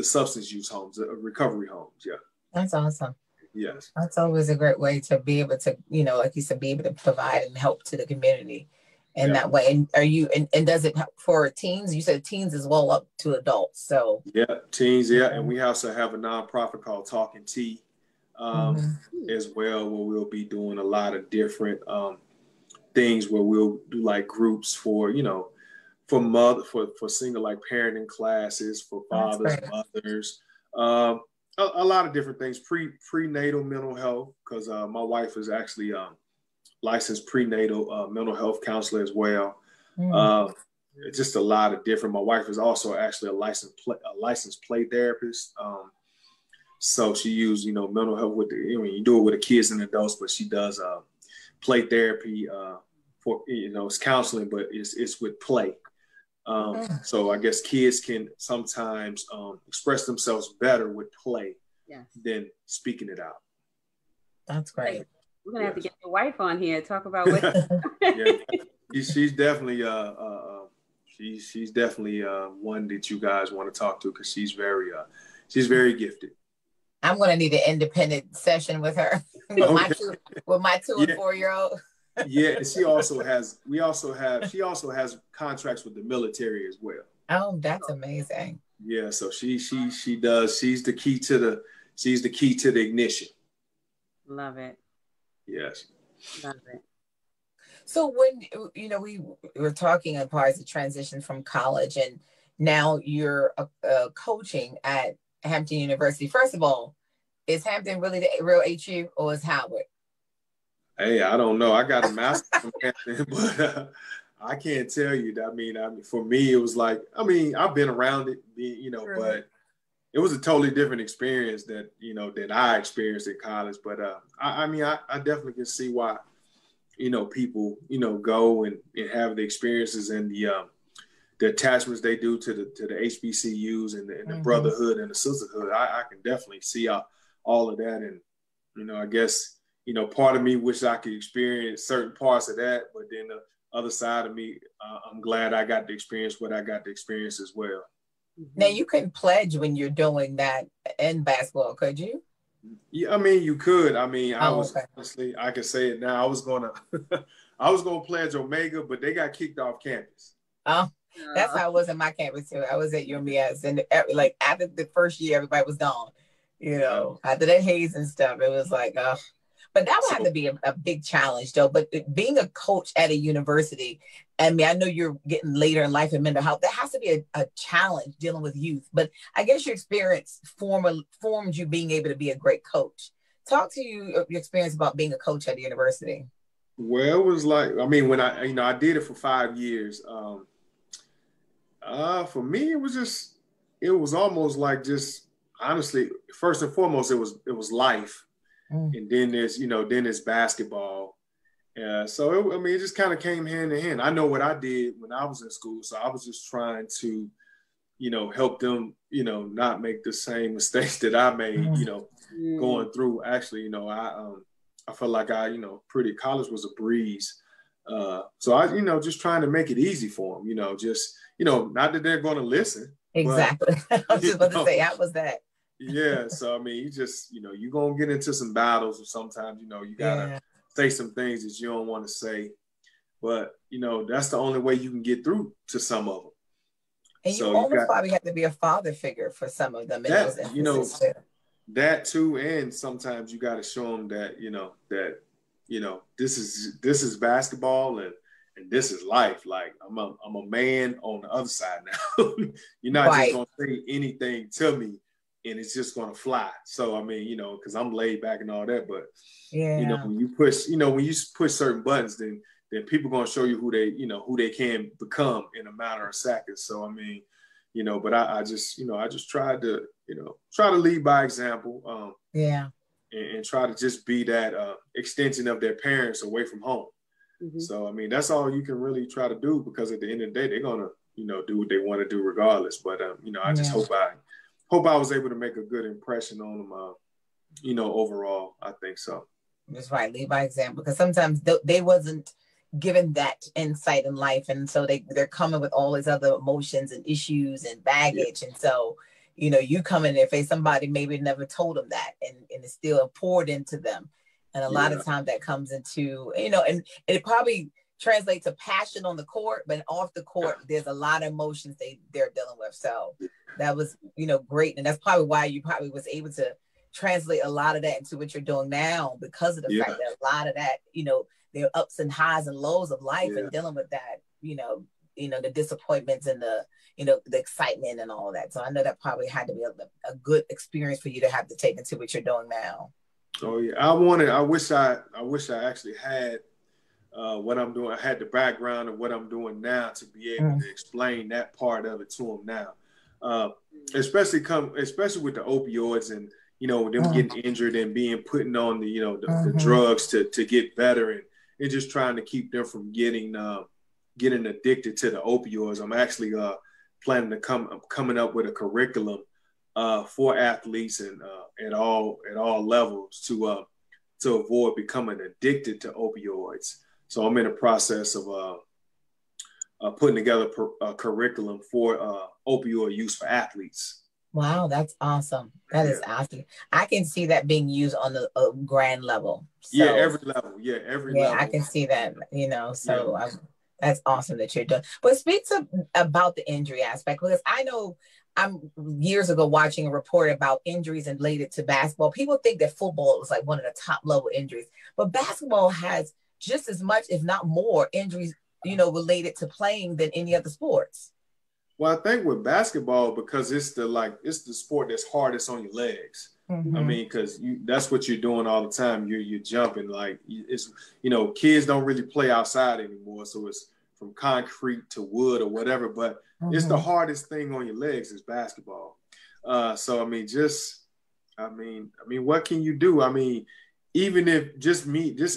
substance use homes, recovery homes. Yeah, that's awesome. Yes, that's always a great way to be able to, like you said, be able to provide and help to the community in that way. And are you and does it help for teens? You said teens as well up to adults. So yeah, teens. Yeah, and we also have a nonprofit called Talking Tea as well, where we'll be doing a lot of different things where we'll do like groups for single like parenting classes for fathers, mothers, a lot of different things, prenatal mental health, because my wife is actually licensed prenatal mental health counselor as well. Just a lot of different. My wife is also actually a licensed play therapist. So she used mental health you do it with the kids and adults, but she does play therapy for it's counseling, but it's with play. So I guess kids can sometimes express themselves better with play than speaking it out. That's great. We're gonna have to get your wife on here and talk about what. She's definitely she's definitely one that you guys want to talk to because she's very gifted. I'm gonna need an independent session with her with my 2 and 4-year-old. Yeah, and she also has contracts with the military as well. Oh, that's amazing. Yeah, so she does. She's the key to the ignition. Love it. Yes. Love it. So when we were talking as far as the transition from college, and now you're coaching at Hampton University. First of all, is Hampton really the real HU or is Howard? Hey, I don't know. I got a master's from Hampton, but I can't tell you. I mean, for me, it was like, I've been around it, but it was a totally different experience that I experienced in college. But I definitely can see why, people, go and have the experiences and the attachments they do to the HBCUs and the brotherhood and the sisterhood. I can definitely see all of that. And, I guess, part of me wish I could experience certain parts of that, but then the other side of me, I'm glad I got to experience what I got to experience as well. Now you couldn't pledge when you're doing that in basketball, could you? Yeah, you could. Honestly, I can say it now. I was gonna pledge Omega, but they got kicked off campus. Oh, that's how it was in my campus too. I was at UMBS, and like after the first year, everybody was gone. After that haze and stuff, it was like, but that would have to be a big challenge, though. But being a coach at a university, I know you're getting later in life in mental health. That has to be a challenge dealing with youth. But I guess your experience formed you being able to be a great coach. Talk to your experience about being a coach at the university. Well, it was like, when I did it for 5 years. For me, it was almost like just honestly, first and foremost, it was life. And then there's basketball. So it just kind of came hand in hand. I know what I did when I was in school. So I was just trying to, help them, not make the same mistakes that I made, going through. Actually, I felt like college was a breeze. So I, just trying to make it easy for them, not that they're going to listen. Exactly. But, I was just about to say, how was that? Yeah. So, you just, you're going to get into some battles, or sometimes, you got to say some things that you don't want to say. But, that's the only way you can get through to some of them. And so you almost probably have to be a father figure for some of them. That too. And sometimes you got to show them that, this is basketball and this is life. Like I'm a man on the other side now. You're not just going to say anything to me and it's just going to fly. So, because I'm laid back and all that, but when you push certain buttons, then people going to show you who they can become in a matter of seconds. So, but I just tried to, try to lead by example. And try to just be that extension of their parents away from home. Mm-hmm. So, I mean, that's all you can really try to do, because at the end of the day, they're going to, do what they want to do regardless. But, I just hope I was able to make a good impression on them, overall. I think so. That's right. Lead by example, because sometimes they wasn't given that insight in life. And so they're coming with all these other emotions and issues and baggage. Yeah. And so, you come in there, face somebody maybe never told them that, and it's still poured into them. And a lot of times that comes into, and it probably translates to passion on the court, but off the court, there's a lot of emotions they're dealing with. So that was, great. And that's probably why you probably was able to translate a lot of that into what you're doing now, because of the fact that a lot of that, their ups and highs and lows of life and dealing with that, the disappointments and the excitement and all of that. So I know that probably had to be a good experience for you to have to take into what you're doing now. Oh yeah, I wish I actually had what I'm doing. I had the background of what I'm doing now to be able to explain that part of it to them now. Especially with the opioids and them getting injured and being putting on the drugs to get better, and just trying to keep them from getting addicted to the opioids. I'm actually planning to coming up with a curriculum for athletes and at all levels to avoid becoming addicted to opioids. So I'm in the process of putting together a curriculum for opioid use for athletes. Wow, that's awesome. That is awesome. I can see that being used on a grand level. So, every level. Every level. I can see that, so that's awesome that you're doing. But speak about the injury aspect, because I know I'm years ago watching a report about injuries related to basketball. People think that football is like one of the top level injuries, but basketball has just as much, if not more, injuries, related to playing than any other sports. Well, I think with basketball, because it's the sport that's hardest on your legs. Mm-hmm. I mean, because that's what you're doing all the time. You're jumping, like it's kids don't really play outside anymore, so it's from concrete to wood or whatever. But it's the hardest thing on your legs is basketball. So I mean, what can you do? I mean, even if just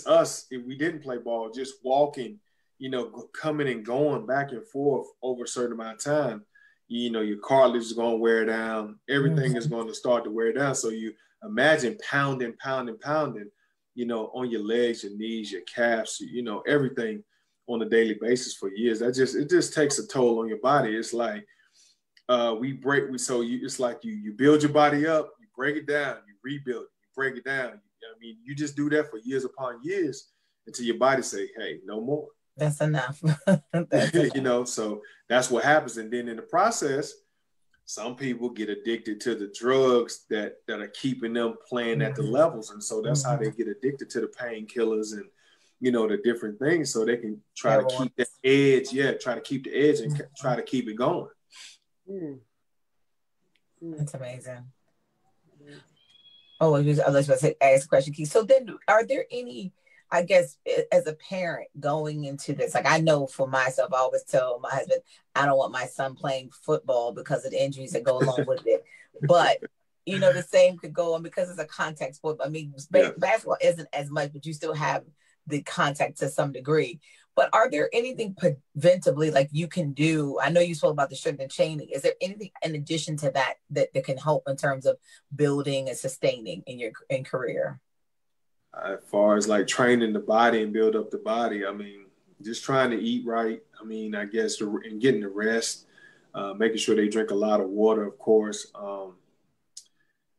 us, if we didn't play ball, just walking, coming and going back and forth over a certain amount of time, your cartilage is going to wear down. Everything is going to start to wear down. So you imagine pounding, on your legs, your knees, your calves, everything on a daily basis for years. It just takes a toll on your body. It's like it's like you build your body up, you break it down, you rebuild it, you break it down. I mean, you just do that for years upon years until your body say, hey, no more. That's enough. So that's what happens. And then in the process, some people get addicted to the drugs that are keeping them playing at the levels. And so that's how they get addicted to the painkillers and, the different things, so they can try to keep the edge. Yeah, try to keep the edge and try to keep it going. That's amazing. Oh, I was about to say, ask a question, Keith. So then, are there any, I guess, as a parent going into this, like I know for myself, I always tell my husband, I don't want my son playing football because of the injuries that go along with it. But, the same could go on because it's a contact sport. I mean, basketball isn't as much, but you still have the contact to some degree. But are there anything preventively like you can do? I know you spoke about the strength and training. Is there anything in addition to that can help in terms of building and sustaining in your career? As far as like training the body and build up the body, I mean, just trying to eat right. I mean, I guess, and getting the rest, making sure they drink a lot of water, of course.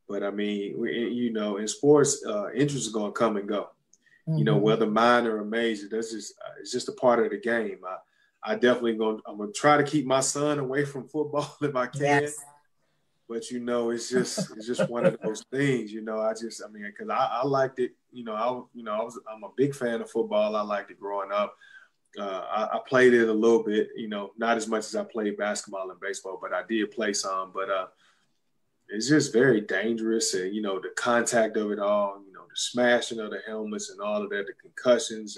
But I mean, in sports, injuries are going to come and go. Whether minor or major, it's just a part of the game. I'm going to try to keep my son away from football if I can. Yes. But it's just one of those things, because I liked it. I'm a big fan of football. I liked it growing up. I played it a little bit, not as much as I played basketball and baseball, but I did play some. But it's just very dangerous, and the contact of it all, the smashing of the helmets and all of that, the concussions,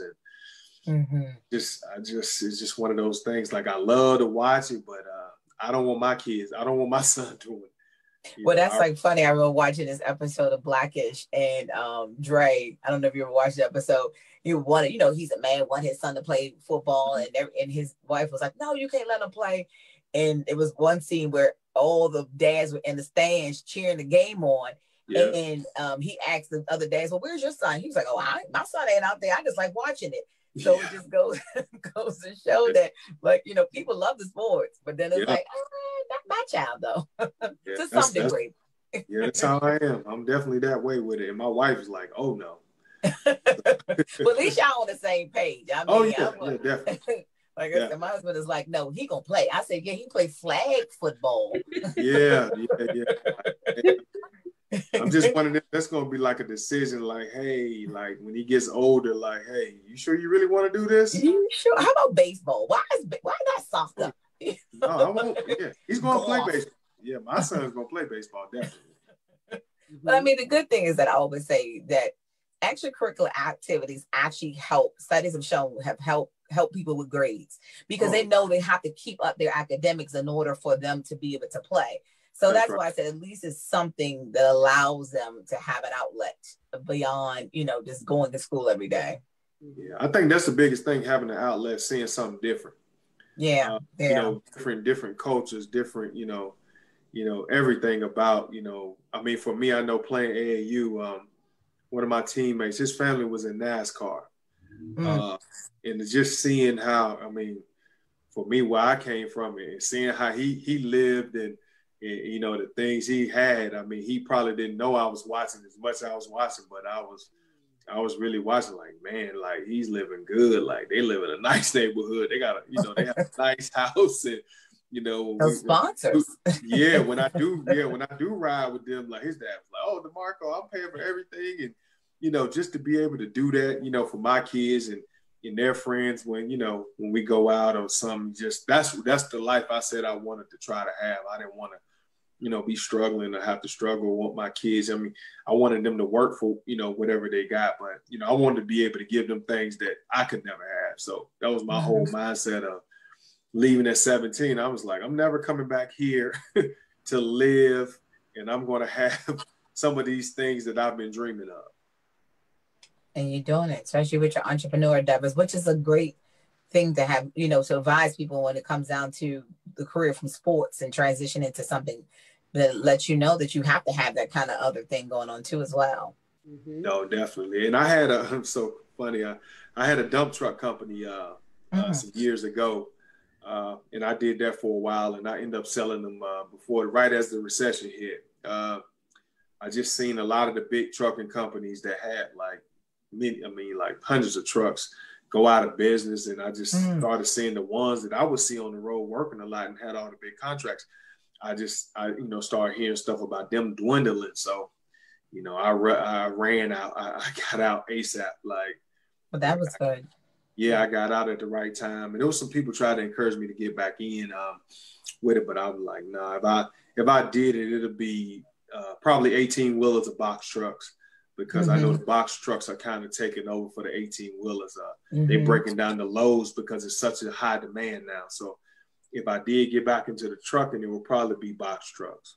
and it's just one of those things. Like I love to watch it, but I don't want my kids. I don't want my son doing it. Well, that's like funny. I remember watching this episode of Blackish, and Dre, I don't know if you ever watched the episode. He wanted, he's a man, wanted his son to play football, and his wife was like, no, you can't let him play. And it was one scene where all the dads were in the stands cheering the game on. Yeah. And he asked the other dads, well, where's your son? He was like, oh, my son ain't out there. I just like watching it. So it just goes to show that, like, people love the sports, but then it's like, not my child, though, to some degree. Yeah, that's how I am. I'm definitely that way with it. And my wife is like, oh, no. Well, at least y'all on the same page. I mean, definitely. Like I said, my husband is like, no, he gonna play. I said, yeah, he play flag football. Yeah. I'm just wondering if that's gonna be like a decision, like, hey, like when he gets older, like, hey, you sure you really want to do this? You sure? How about baseball? Why not soccer? No, I won't. Yeah, he's gonna play baseball. Yeah, my son's gonna play baseball, definitely. But I mean, the good thing is that I always say that extracurricular activities actually help. Studies have helped people with grades because they know they have to keep up their academics in order for them to be able to play. So that's why I said at least it's something that allows them to have an outlet beyond, just going to school every day. Yeah, I think that's the biggest thing, having an outlet, seeing something different. Yeah. Different cultures, different, everything about, I mean, for me, I know playing AAU, one of my teammates, his family was in NASCAR. And just seeing how, I mean, for me, where I came from, and seeing how he lived and the things he had, I mean, he probably didn't know I was watching as much as I was watching, but I was really watching, like, man, like, he's living good. Like, they live in a nice neighborhood. They got they have a nice house, and, those sponsors. When I do ride with them, like, his dad was like, oh, DeMarco, I'm paying for everything. And, just to be able to do that, for my kids and their friends, when we go out or something, just that's the life I said I wanted to try to have. I didn't want to, be struggling or have to struggle with my kids. I mean, I wanted them to work for, whatever they got, but, I wanted to be able to give them things that I could never have. So that was my whole mindset of leaving at 17. I was like, I'm never coming back here to live, and I'm going to have some of these things that I've been dreaming of. And you're doing it, especially with your entrepreneur endeavors, which is a great thing to have, to advise people when it comes down to the career from sports and transition into something that lets you know that you have to have that kind of other thing going on too as well. No, definitely. And I had so funny, I had a dump truck company some years ago, and I did that for a while, and I ended up selling them right as the recession hit. I just seen a lot of the big trucking companies that had like hundreds of trucks go out of business. And I just started seeing the ones that I would see on the road working a lot and had all the big contracts. I started hearing stuff about them dwindling. So, I ran out, I got out ASAP. Like, well, that was good. Yeah, I got out at the right time. And there was some people trying to encourage me to get back in with it, but I was like, nah, if I did it, it'll be probably 18 wheelers of box trucks, because I know the box trucks are kind of taking over for the 18 wheelers. They're breaking down the loads because it's such a high demand now. So if I did get back into the trucking, it will probably be box trucks.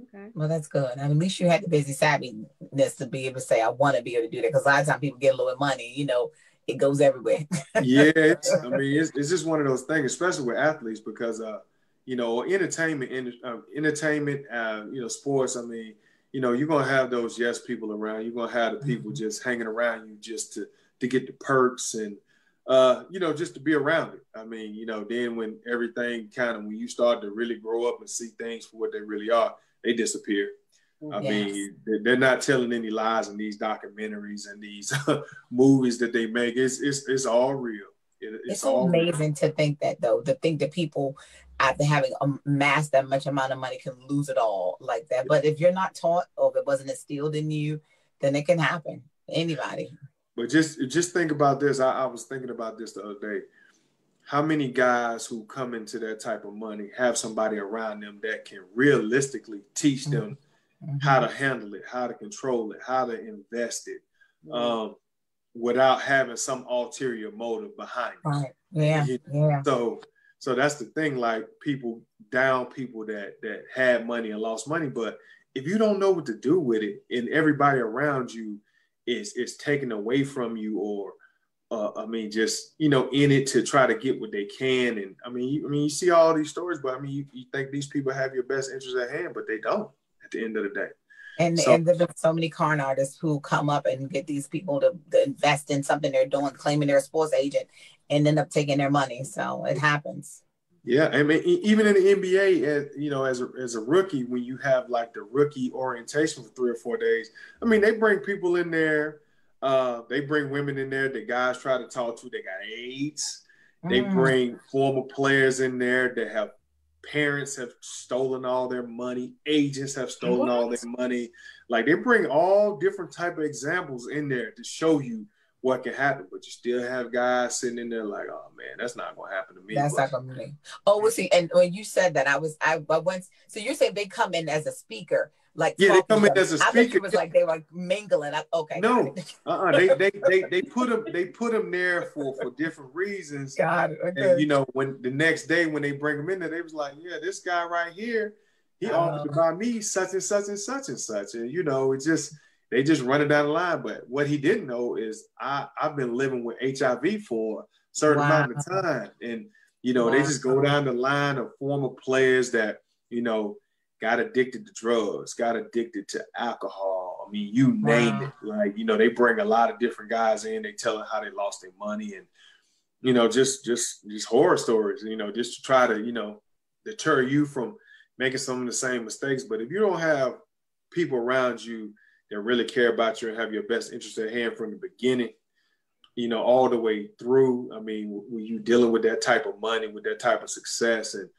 Okay. Well, that's good. I mean, at least you had the business savviness to be able to say, I want to be able to do that. Because a lot of times people get a little money, it goes everywhere. Yeah. It's just one of those things, especially with athletes, because, entertainment, sports, I mean, you're going to have those yes people around. You're going to have the people just hanging around you just to get the perks and, just to be around it. I mean, then when everything when you start to really grow up and see things for what they really are, they disappear. I mean, they're not telling any lies in these documentaries and these movies that they make. It's all real. It's so amazing to think that, though, to think that people, after having amassed that much amount of money, can lose it all like that. But if you're not taught, or if it wasn't instilled in you, then it can happen. Anybody. But just think about this. I was thinking about this the other day. How many guys who come into that type of money have somebody around them that can realistically teach them how to handle it, how to control it, how to invest it, without having some ulterior motive behind it. Right. Yeah. So So that's the thing, like people that had money and lost money. But if you don't know what to do with it and everybody around you is taken away from you, or just, in it to try to get what they can. And you see all these stories, but you think these people have your best interest at hand, but they don't at the end of the day. And there's been so many con artists who come up and get these people to invest in something they're doing, claiming they're a sports agent, and end up taking their money. So it happens. Yeah, even in the NBA, as a rookie, when you have like the rookie orientation for 3 or 4 days, they bring people in there. They bring women in there that guys try to talk to. They got AIDS. They bring former players in there that have parents have stolen all their money. Agents have stolen all their money. Like, they bring all different type of examples in there to show you what can happen. But you still have guys sitting in there like, oh man, that's not going to happen to me. That's not going to be. Oh, we'll see. And when you said that, I went. So you're saying they come in as a speaker? Like, yeah, they come in as a speaker. I thought it was like they were mingling. Okay. No, they put them there for different reasons. Got it. Okay. And when the next day when they bring them in there, they was like, yeah, this guy right here, he offered to buy me such and such and such and such, and they just run it down the line. But what he didn't know is I've been living with HIV for a certain amount of time, and they just go down the line of former players that got addicted to drugs, got addicted to alcohol. You name it. Like, they bring a lot of different guys in. They tell them how they lost their money, and just horror stories. Just to try to deter you from making some of the same mistakes. But if you don't have people around you that really care about you and have your best interest at hand from the beginning, all the way through. When you dealing with that type of money, with that type of success, and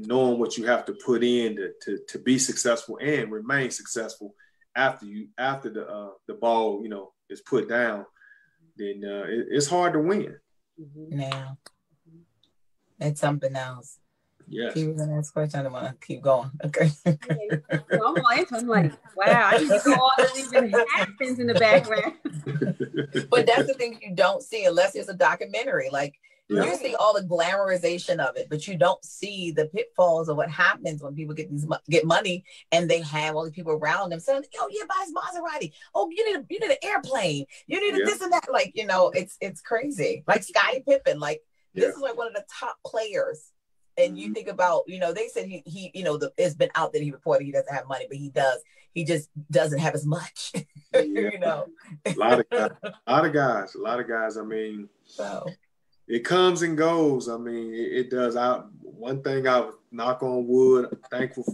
knowing what you have to put in to be successful and remain successful after the ball, is put down, then it's hard to win. Now, it's something else. Yes. Keep the next question. I don't want to keep going. Okay. I'm like, wow, I need to go all that even happens in the background. But that's the thing you don't see unless it's a documentary. Like, you see all the glamorization of it, but you don't see the pitfalls of what happens when people get money and they have all the people around them saying, "Oh, yeah, buy his Maserati. Oh, you need an airplane. You need this and that." Like, it's crazy. Like Scottie Pippen. Like, this is like one of the top players. And you think about, they said he it's been out that he reported he doesn't have money, but he does. He just doesn't have as much. A lot of guys. So it comes and goes. It does. One thing I was, knock on wood, I'm thankful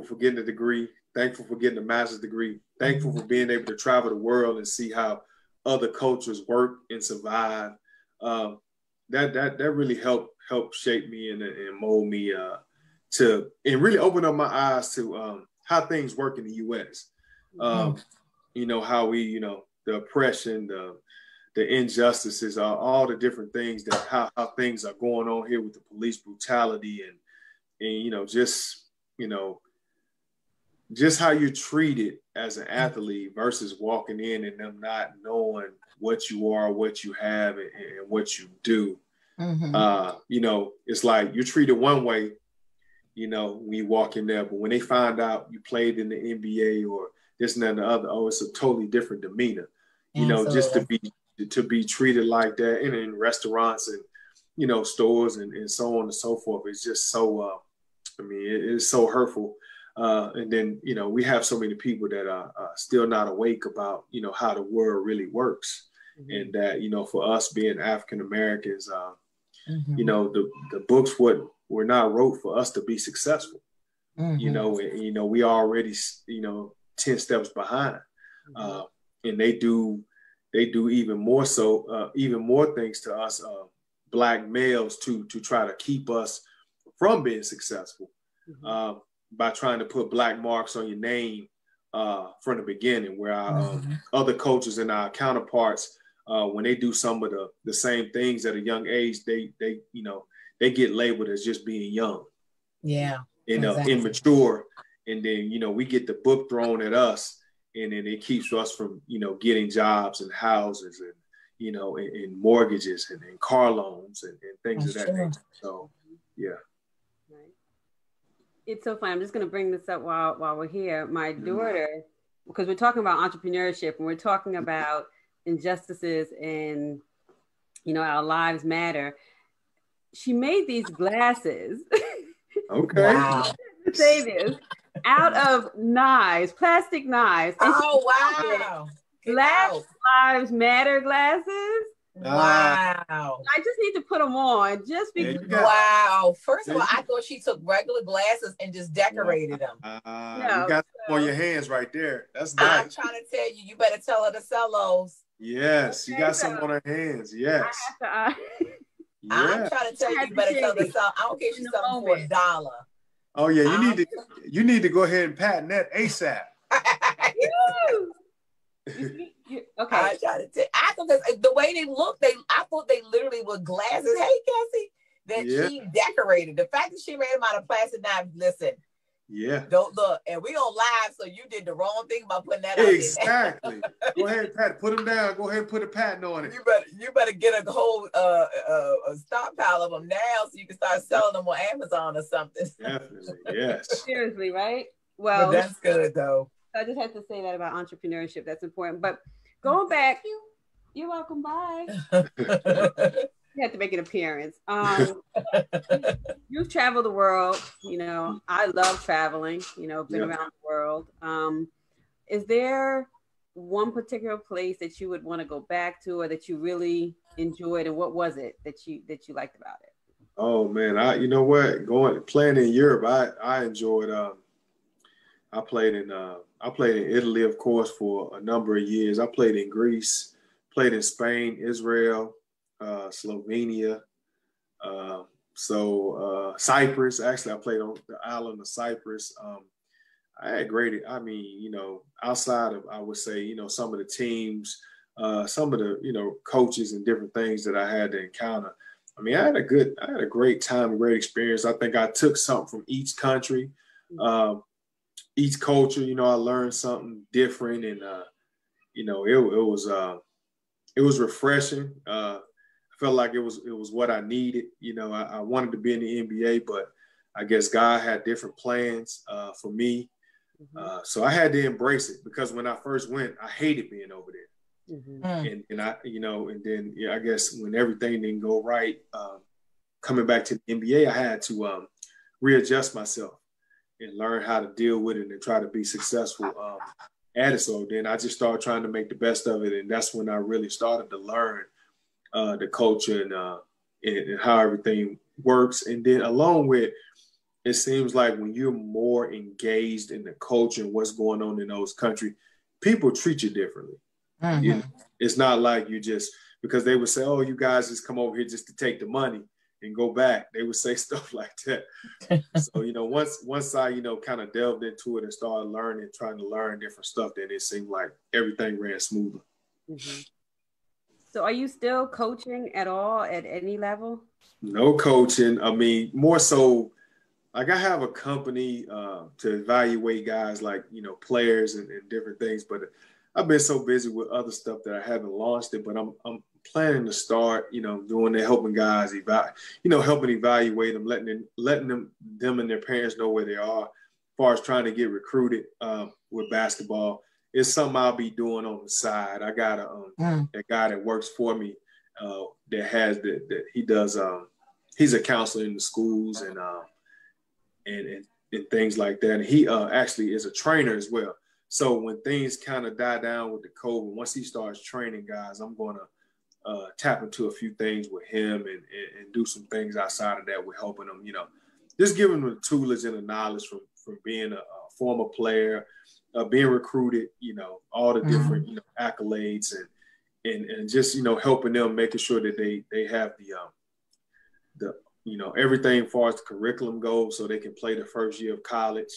for getting a degree, thankful for getting a master's degree, thankful for being able to travel the world and see how other cultures work and survive. That really helped shape me and mold me and really open up my eyes to how things work in the U.S. How we, the oppression, the injustices, all the different things that how things are going on here with the police brutality and just how you're treated as an athlete versus walking in and them not knowing what you are, what you have, and what you do. It's like you're treated one way, when you walk in there, but when they find out you played in the NBA or this and that and the other, it's a totally different demeanor. Just to be treated like that in restaurants and stores and so on and so forth. It's just so it's so hurtful. And then we have so many people that are still not awake about how the world really works, and that for us being African Americans, the books were not wrote for us to be successful. We already 10 steps behind, and they do even more so, even more things to us Black males to try to keep us from being successful by trying to put black marks on your name from the beginning, where our other coaches and our counterparts, when they do some of the same things at a young age, they get labeled as just being young, immature, and then we get the book thrown at us, and then it keeps us from getting jobs and houses in mortgages and in car loans and things of that nature. So, yeah. Right. It's so fun. I'm just going to bring this up while we're here. My daughter, because we're talking about entrepreneurship and we're talking about injustices and, our lives matter. She made these glasses. Okay. Wow. Say this out of knives, plastic knives. Oh, wow. Black Lives Matter glasses. Wow. I just need to put them on just because. Wow. First of all, I thought she took regular glasses and just decorated them. You got them on your hands right there. That's nice. I'm trying to tell you, you better tell her to sell those. Yes, she got some on her hands. Yes. I'm trying to tell you, you better tell her to sell. I don't care if she's selling for $1. Oh yeah, you need to go ahead and patent that ASAP. Okay. I try to tell. I thought the way they look, I thought they literally were glasses. Hey, Cassie, that she decorated. The fact that she made them out of plastic knives. Listen. Yeah. Don't look, and we on live, so you did the wrong thing by putting that exactly. Out there. Go ahead, Pat. Put them down. Go ahead and put a patent on it. You better get a whole a stockpile of them now, so you can start selling them on Amazon or something. Definitely, yes. Seriously, right? Well, but that's good though. I just had to say that about entrepreneurship. That's important. But going back, you're welcome. Bye. You have to make an appearance. You've traveled the world. I love traveling. Been around the world. Is there one particular place that you would want to go back to, or that you really enjoyed, and what was it that you liked about it? Oh man, you know what? Playing in Europe, I enjoyed. I played in Italy, of course, for a number of years. I played in Greece, played in Spain, Israel, Slovenia, Cyprus. Actually, I played on the island of Cyprus. I had great. Outside of, I would say, some of the teams, some of the coaches and different things that I had to encounter. I mean, I had a great time, great experience. I think I took something from each country. Each culture, I learned something different, and it was refreshing. I felt like it was what I needed. I wanted to be in the NBA, but I guess God had different plans for me. So I had to embrace it, because when I first went, I hated being over there. And I guess when everything didn't go right, coming back to the NBA, I had to readjust myself and learn how to deal with it and try to be successful at it. So then I just started trying to make the best of it. And that's when I really started to learn the culture and how everything works. And then along with, it seems like when you're more engaged in the culture and what's going on in those countries, people treat you differently. It's not like you just, because they would say, oh, you guys just come over here just to take the money and go back. They would say stuff like that. So, once I, kind of delved into it and started trying to learn different stuff, then it seemed like everything ran smoothly. So are you still coaching at all at any level? No coaching. I mean, more so, like I have a company to evaluate guys like, players and different things, but I've been so busy with other stuff that I haven't launched it, but I'm planning to start, doing that, helping guys, helping evaluate them, letting them and their parents know where they are, as far as trying to get recruited with basketball. It's something I'll be doing on the side. I got a guy that works for me that he does. He's a counselor in the schools and things like that. And he actually is a trainer as well. So when things kind of die down with the COVID, once he starts training guys, I'm going to tap into a few things with him and do some things outside of that with helping them, just giving them the tools and the knowledge from being a former player, being recruited, all the different, accolades and just, helping them, making sure that they have the everything as far as the curriculum goes, so they can play the first year of college,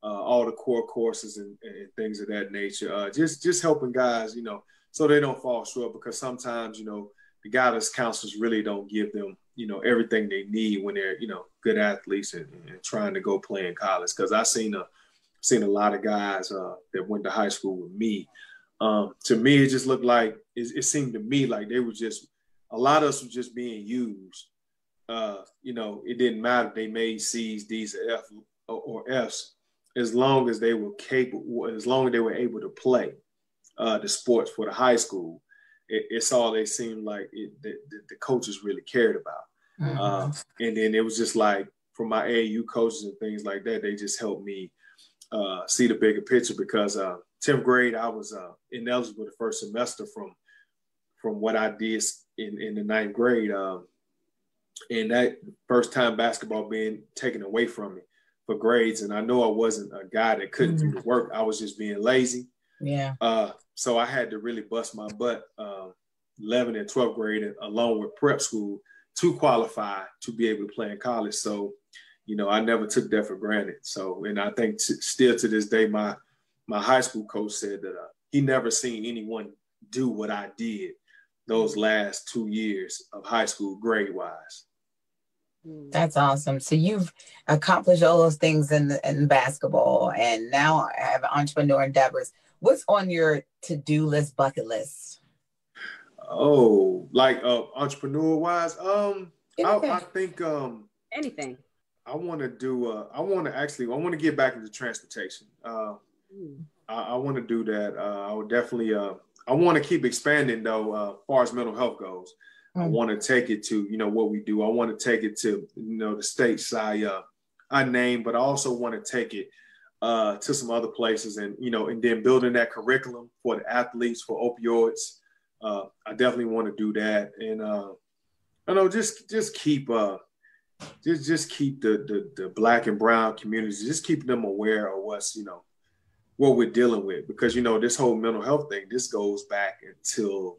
all the core courses and things of that nature. Just helping guys, so they don't fall short, because sometimes, the guidance counselors really don't give them, everything they need when they're, good athletes and trying to go play in college. Because I've seen a lot of guys that went to high school with me To me, it just looked like, it seemed to me like they were just, a lot of us were just being used. It didn't matter if they made C's, D's, or F's, as long as they were capable, as long as they were able to play the sports for the high school. It's all they seemed like the coaches really cared about. Mm-hmm. And then it was just like, for my AAU coaches and things like that, they just helped me see the bigger picture, because 10th grade, I was ineligible the first semester from what I did in the 9th grade. And that first time basketball being taken away from me for grades. And I know I wasn't a guy that couldn't do the work. I was just being lazy. Yeah. So I had to really bust my butt 11th and 12th grade, along with prep school, to qualify to be able to play in college. So, I never took that for granted. So, and I think still to this day, my high school coach said that he never seen anyone do what I did those last 2 years of high school grade wise. That's awesome. So you've accomplished all those things in basketball, and now have entrepreneur endeavors. What's on your to-do list, bucket list? Oh, like entrepreneur wise, I think anything. I want to get back into transportation. I want to do that. I would definitely, I want to keep expanding though, as far as mental health goes. I want to take it to, what we do. I want to take it to, the states I name, but I also want to take it to some other places, and, and then building that curriculum for the athletes, for opioids. I definitely want to do that. And, I know just keep the Black and brown communities, just keep them aware of what's, what we're dealing with, because, this whole mental health thing, this goes back until,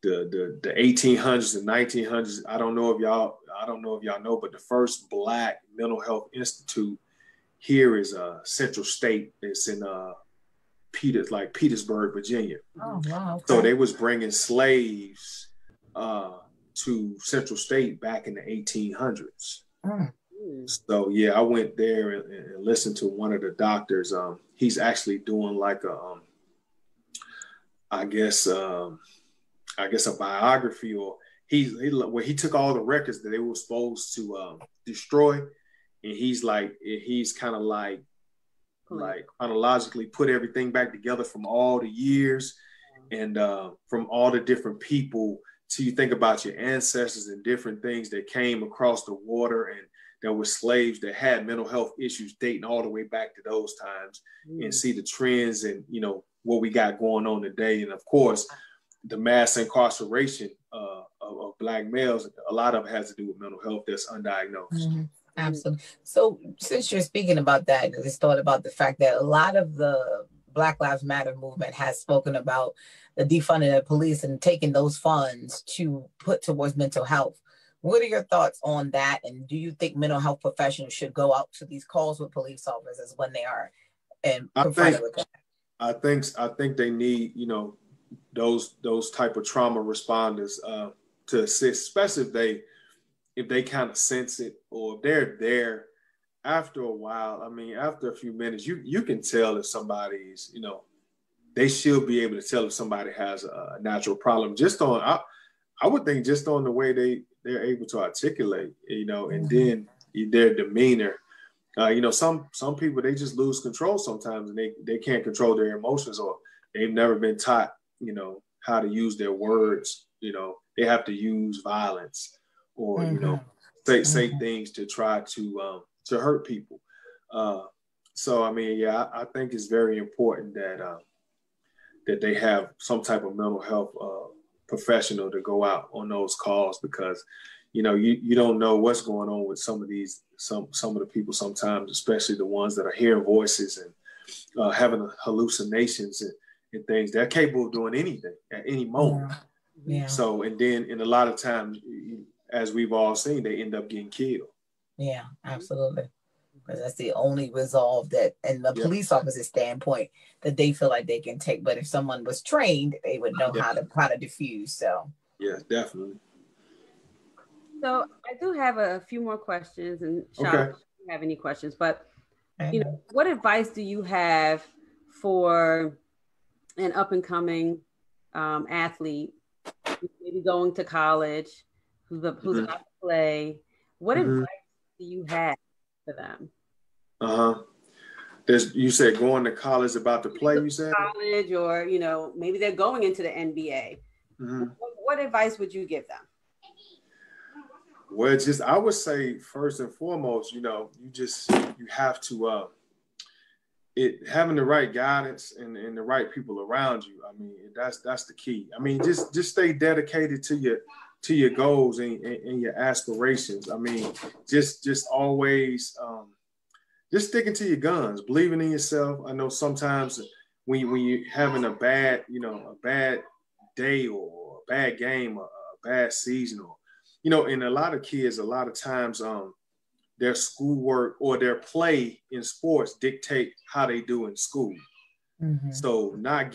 the 1800s and 1900s. I don't know if y'all know, but the first Black mental health institute here is Central State. It's in Petersburg, Virginia. Oh, wow. Okay. So they was bringing slaves to Central State back in the 1800s. So yeah, I went there and listened to one of the doctors. He's actually doing like I guess a biography, or he took all the records that they were supposed to destroy, and he's kind of like chronologically put everything back together from all the years and from all the different people. So you think about your ancestors and different things that came across the water, and there were slaves that had mental health issues dating all the way back to those times, and see the trends and, what we got going on today. And of course, the mass incarceration of Black males, a lot of it has to do with mental health that's undiagnosed. Mm-hmm. Absolutely. So since you're speaking about that, I just thought about the fact that a lot of the Black Lives Matter movement has spoken about the defunding of police and taking those funds to put towards mental health. What are your thoughts on that? And do you think mental health professionals should go out to these calls with police officers when they are confronted with that? I think they need, those type of trauma responders to assist, especially if they kind of sense it, or if they're there after a while. I mean, after a few minutes, you can tell if somebody's, they should be able to tell if somebody has a natural problem just on, I would think just on the way they're able to articulate, and then their demeanor. Some people, they just lose control sometimes, and they can't control their emotions, or they've never been taught, how to use their words. They have to use violence, or, say things to try to hurt people. So, I mean, yeah, I think it's very important that they have some type of mental health professional to go out on those calls, because, you don't know what's going on with some of the people sometimes, especially the ones that are hearing voices and having hallucinations and things. They're capable of doing anything at any moment. Yeah. So, and a lot of times, as we've all seen, they end up getting killed. Yeah, absolutely. Because that's the only resolve that, and the police officer's standpoint, that they feel like they can take. But if someone was trained, they would know how to diffuse. So yeah, definitely. So I do have a few more questions, and Shah, if you have any questions, but what advice do you have for an up and coming athlete, maybe going to college, who's about to play, what advice do you have for them? You said going to college, about to play, you said? College, or, maybe they're going into the NBA. What advice would you give them? Well, I would say first and foremost, you have to, having the right guidance and the right people around you. I mean, that's the key. I mean, just stay dedicated to your goals and your aspirations. I mean, just always, just sticking to your guns, believing in yourself. I know sometimes when you're having a bad day or a bad game, or a bad season, or, and a lot of kids, a lot of times, their schoolwork or their play in sports dictate how they do in school. So not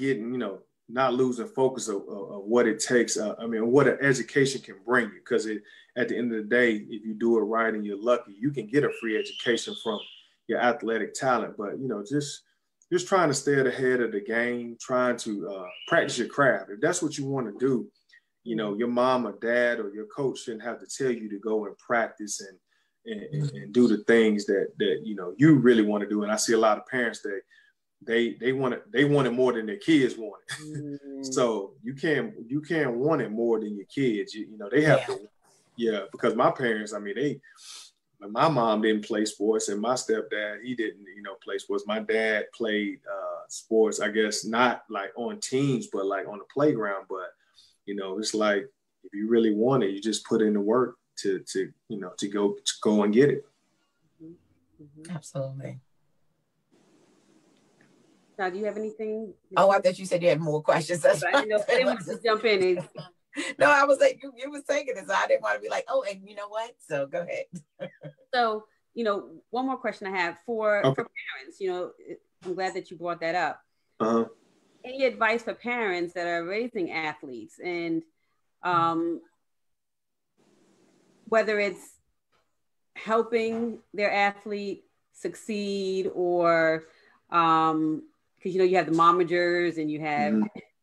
losing focus of what it takes. What an education can bring you, because at the end of the day, if you do it right and you're lucky, you can get a free education from your athletic talent. But, just trying to stay ahead of the game, trying to practice your craft. If that's what you want to do, your mom or dad or your coach shouldn't have to tell you to go and practice and do the things that you really want to do. And I see a lot of parents that they want it more than their kids want it. So you can't want it more than your kids. They have to, because my parents, my mom didn't play sports, and my stepdad, he didn't, play sports. My dad played sports, I guess, not like on teams, but like on the playground. But, it's like, if you really want it, you just put in the work to go and get it. Absolutely. Now, do you have anything? Oh, I thought you said you had more questions. I didn't want to jump in. No, I was like, you were saying it, so I didn't want to be like, oh, and you know what? So go ahead. So, one more question I have for parents. I'm glad that you brought that up. Any advice for parents that are raising athletes, and whether it's helping their athlete succeed, or because you have the momagers and you have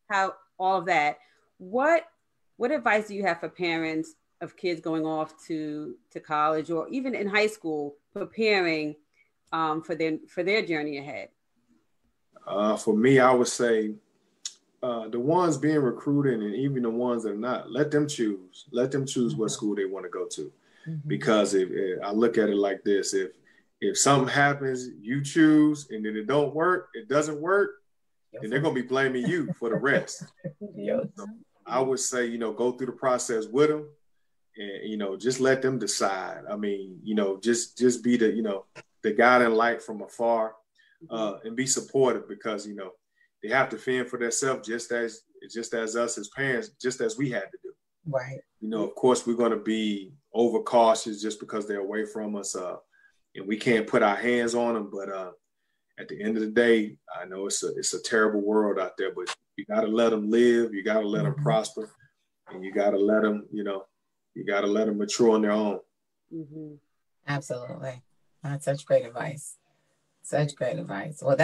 how all of that. What advice do you have for parents of kids going off to college, or even in high school, preparing for their journey ahead? For me, I would say the ones being recruited, and even the ones that are not, let them choose what school they want to go to. Because if I look at it like this, if something happens, you choose, and then it doesn't work, then they're going to be blaming you for the rest. So I would say, go through the process with them, and, just let them decide. Just be the guiding light from afar, and be supportive, because, they have to fend for themselves just as us as parents, just as we had to do. Right. Of course, we're going to be overcautious just because they're away from us, and we can't put our hands on them. But at the end of the day, I know it's a terrible world out there, but you got to let them live. You got to let them prosper, and you got to let them, mature on their own. Absolutely. That's such great advice. Such great advice. Well,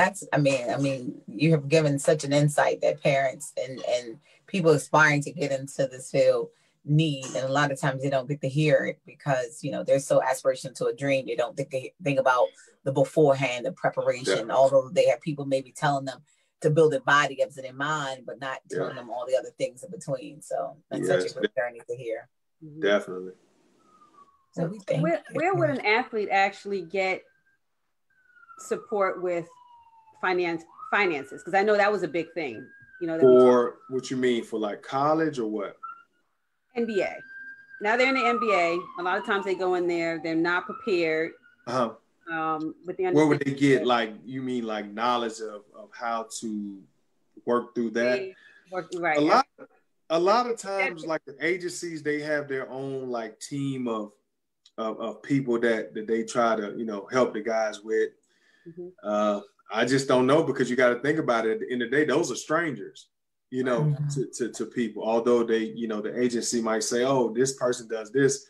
you have given such an insight that parents and people aspiring to get into this field need, and a lot of times they don't get to hear it because they're so aspirational to a dream. They don't think about the beforehand, the preparation. Although they have people maybe telling them to build their body up to their mind, but not telling them all the other things in between. So that's such a good journey to hear. Definitely. So we think, where would an athlete actually get support with finances? Because I know that was a big thing. For what you mean, for like college or what? NBA. Now they're in the NBA. A lot of times they go in there, they're not prepared. But where would they get, like, you mean like knowledge of how to work through that? Right. A lot of times, like the agencies, they have their own like team of people that they try to help the guys with. I just don't know, because you got to think about it. At the end of the day, those are strangers, to people. Although they, the agency might say, "Oh, this person does this."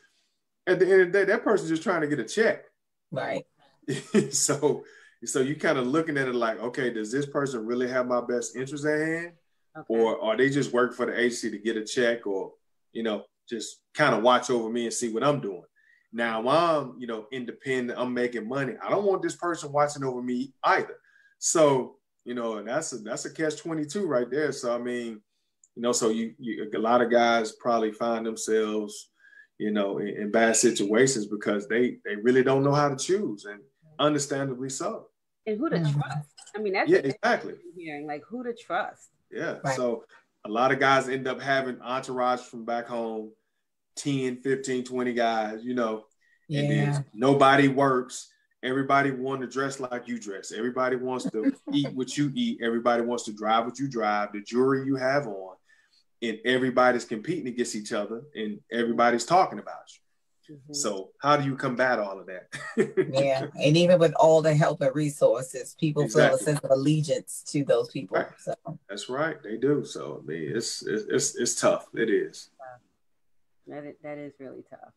At the end of the day, that person's just trying to get a check. Right. So So you kind of looking at it like, okay, does this person really have my best interest at hand? Okay. Or are they just working for the agency to get a check, or, just kind of watch over me and see what I'm doing? Now I'm, independent, I'm making money. I don't want this person watching over me either. So, and that's a catch-22 right there. So, I mean, so you a lot of guys probably find themselves, in bad situations because they really don't know how to choose, and understandably so. And who to trust. I mean, that's exactly. Hearing, like, who to trust. Yeah. Right. So a lot of guys end up having entourage from back home, 10, 15, 20 guys, and then nobody works. Everybody wants to dress like you dress. Everybody wants to eat what you eat. Everybody wants to drive what you drive, the jewelry you have on. And everybody's competing against each other, and everybody's talking about you. Mm-hmm. So how do you combat all of that? Yeah. And even with all the help and resources, people feel a sense of allegiance to those people. Right. So that's right. They do. So I mean, it's tough. It is. That is really tough.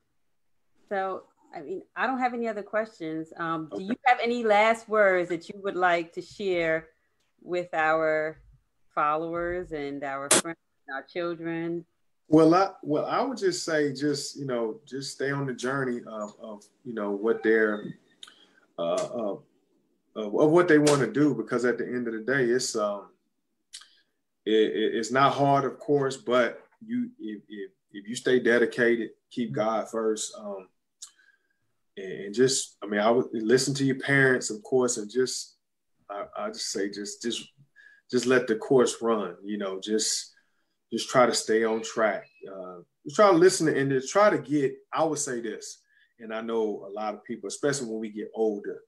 So, I mean, I don't have any other questions. Do you have any last words that you would like to share with our followers and our friends, and our children? Well, I would just say, just stay on the journey of what they're of what they want to do, because at the end of the day, it's not hard, of course, but if you stay dedicated, keep God first, and just, I mean, I would listen to your parents, of course, and I just say just let the course run, just try to stay on track. Just try to listen and just try to get, I would say this, and I know a lot of people, especially when we get older,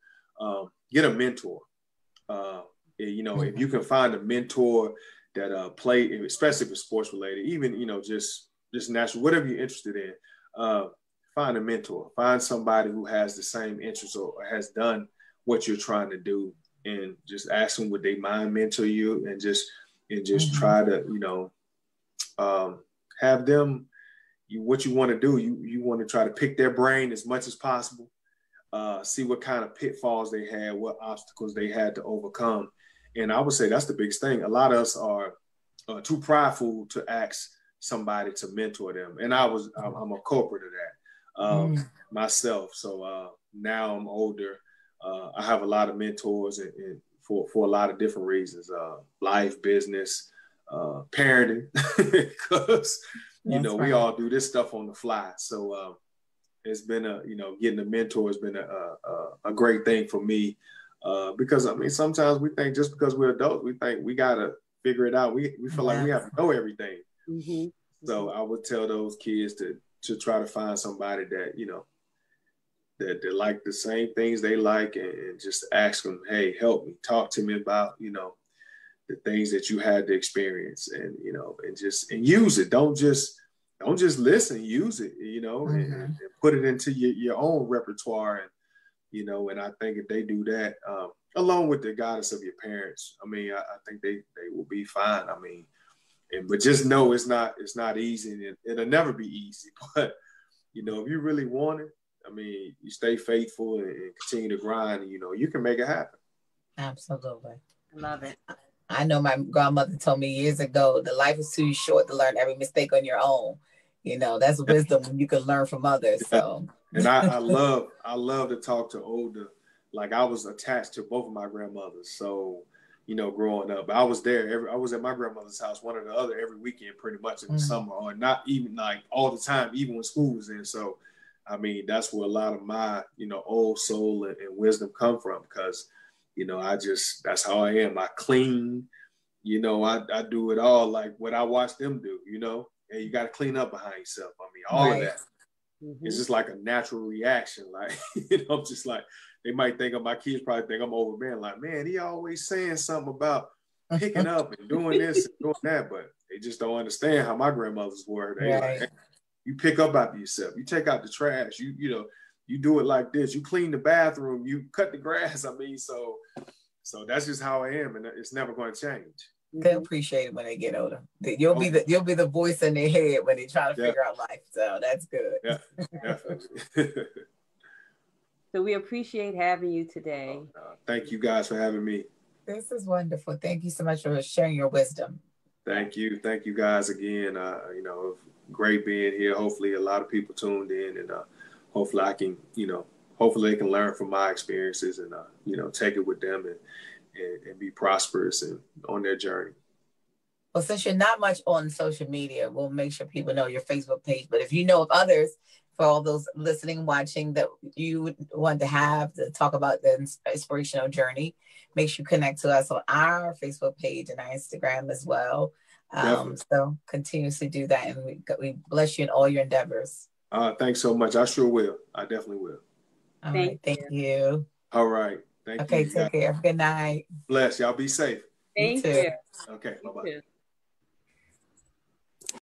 get a mentor. If you can find a mentor that play, especially if it's sports related, even, just natural, whatever you're interested in, find a mentor, find somebody who has the same interests or has done what you're trying to do, and just ask them, would they mind mentor you, and just try to, have them, what you want to do, you want to try to pick their brain as much as possible, see what kind of pitfalls they had, what obstacles they had to overcome. And I would say that's the biggest thing. A lot of us are too prideful to ask somebody to mentor them. And I'm a culprit of that myself. So now I'm older. I have a lot of mentors and for a lot of different reasons, life, business, parenting, because, we all do this stuff on the fly. So it's been getting a mentor has been a great thing for me, because, I mean, sometimes we think just because we're adults, we think we got to figure it out. We feel like we have to know everything. Mm-hmm. So I would tell those kids to try to find somebody that, that like the same things they like, and just ask them, hey, help me, talk to me about, the things that you had to experience, and, and use it. Don't just listen, use it, and put it into your own repertoire. And, and I think if they do that, along with the guidance of your parents, I mean, I think they will be fine. I mean, but just know it's not easy, and it'll never be easy. But, if you really want it, I mean, you stay faithful and continue to grind, and, you can make it happen. Absolutely. I love it. I know my grandmother told me years ago, the life is too short to learn every mistake on your own. That's wisdom when you can learn from others. So, and I love to talk to older. Like, I was attached to both of my grandmothers. So, growing up, I was there. I was at my grandmother's house, one or the other, every weekend, pretty much in the summer, or not even like all the time, even when school was in. So, I mean, that's where a lot of my, old soul and wisdom come from, because, that's how I am. I clean, I do it all, like what I watch them do, and you got to clean up behind yourself. I mean, all of that. Mm-hmm. It's just like a natural reaction. Like, just like, they might think of, my kids probably think I'm overbearing. Like, man, he always saying something about picking up and doing this and doing that, but they just don't understand how my grandmothers were. They like, hey, you pick up after yourself. You take out the trash. You do it like this. You clean the bathroom. You cut the grass. I mean, so that's just how I am, and it's never going to change. They'll appreciate it when they get older. You'll be the voice in their head when they try to figure out life. So that's good. Yeah, definitely. So we appreciate having you today. Thank you guys for having me. This is wonderful. Thank you so much for sharing your wisdom. Thank you guys again. Great being here. Hopefully a lot of people tuned in, and hopefully I can, hopefully they can learn from my experiences and, take it with them and be prosperous and on their journey. Well, since you're not much on social media, we'll make sure people know your Facebook page. But if you know of others, for all those listening, watching, that you would want to have to talk about the inspirational journey, make sure you connect to us on our Facebook page and our Instagram as well. So continuously do that, and we bless you in all your endeavors. Thanks so much. I sure will. I definitely will. All right. Thank you. All right. Thank you. Okay, take care. Good night. Bless. Y'all be safe. Thank you. Okay, bye-bye.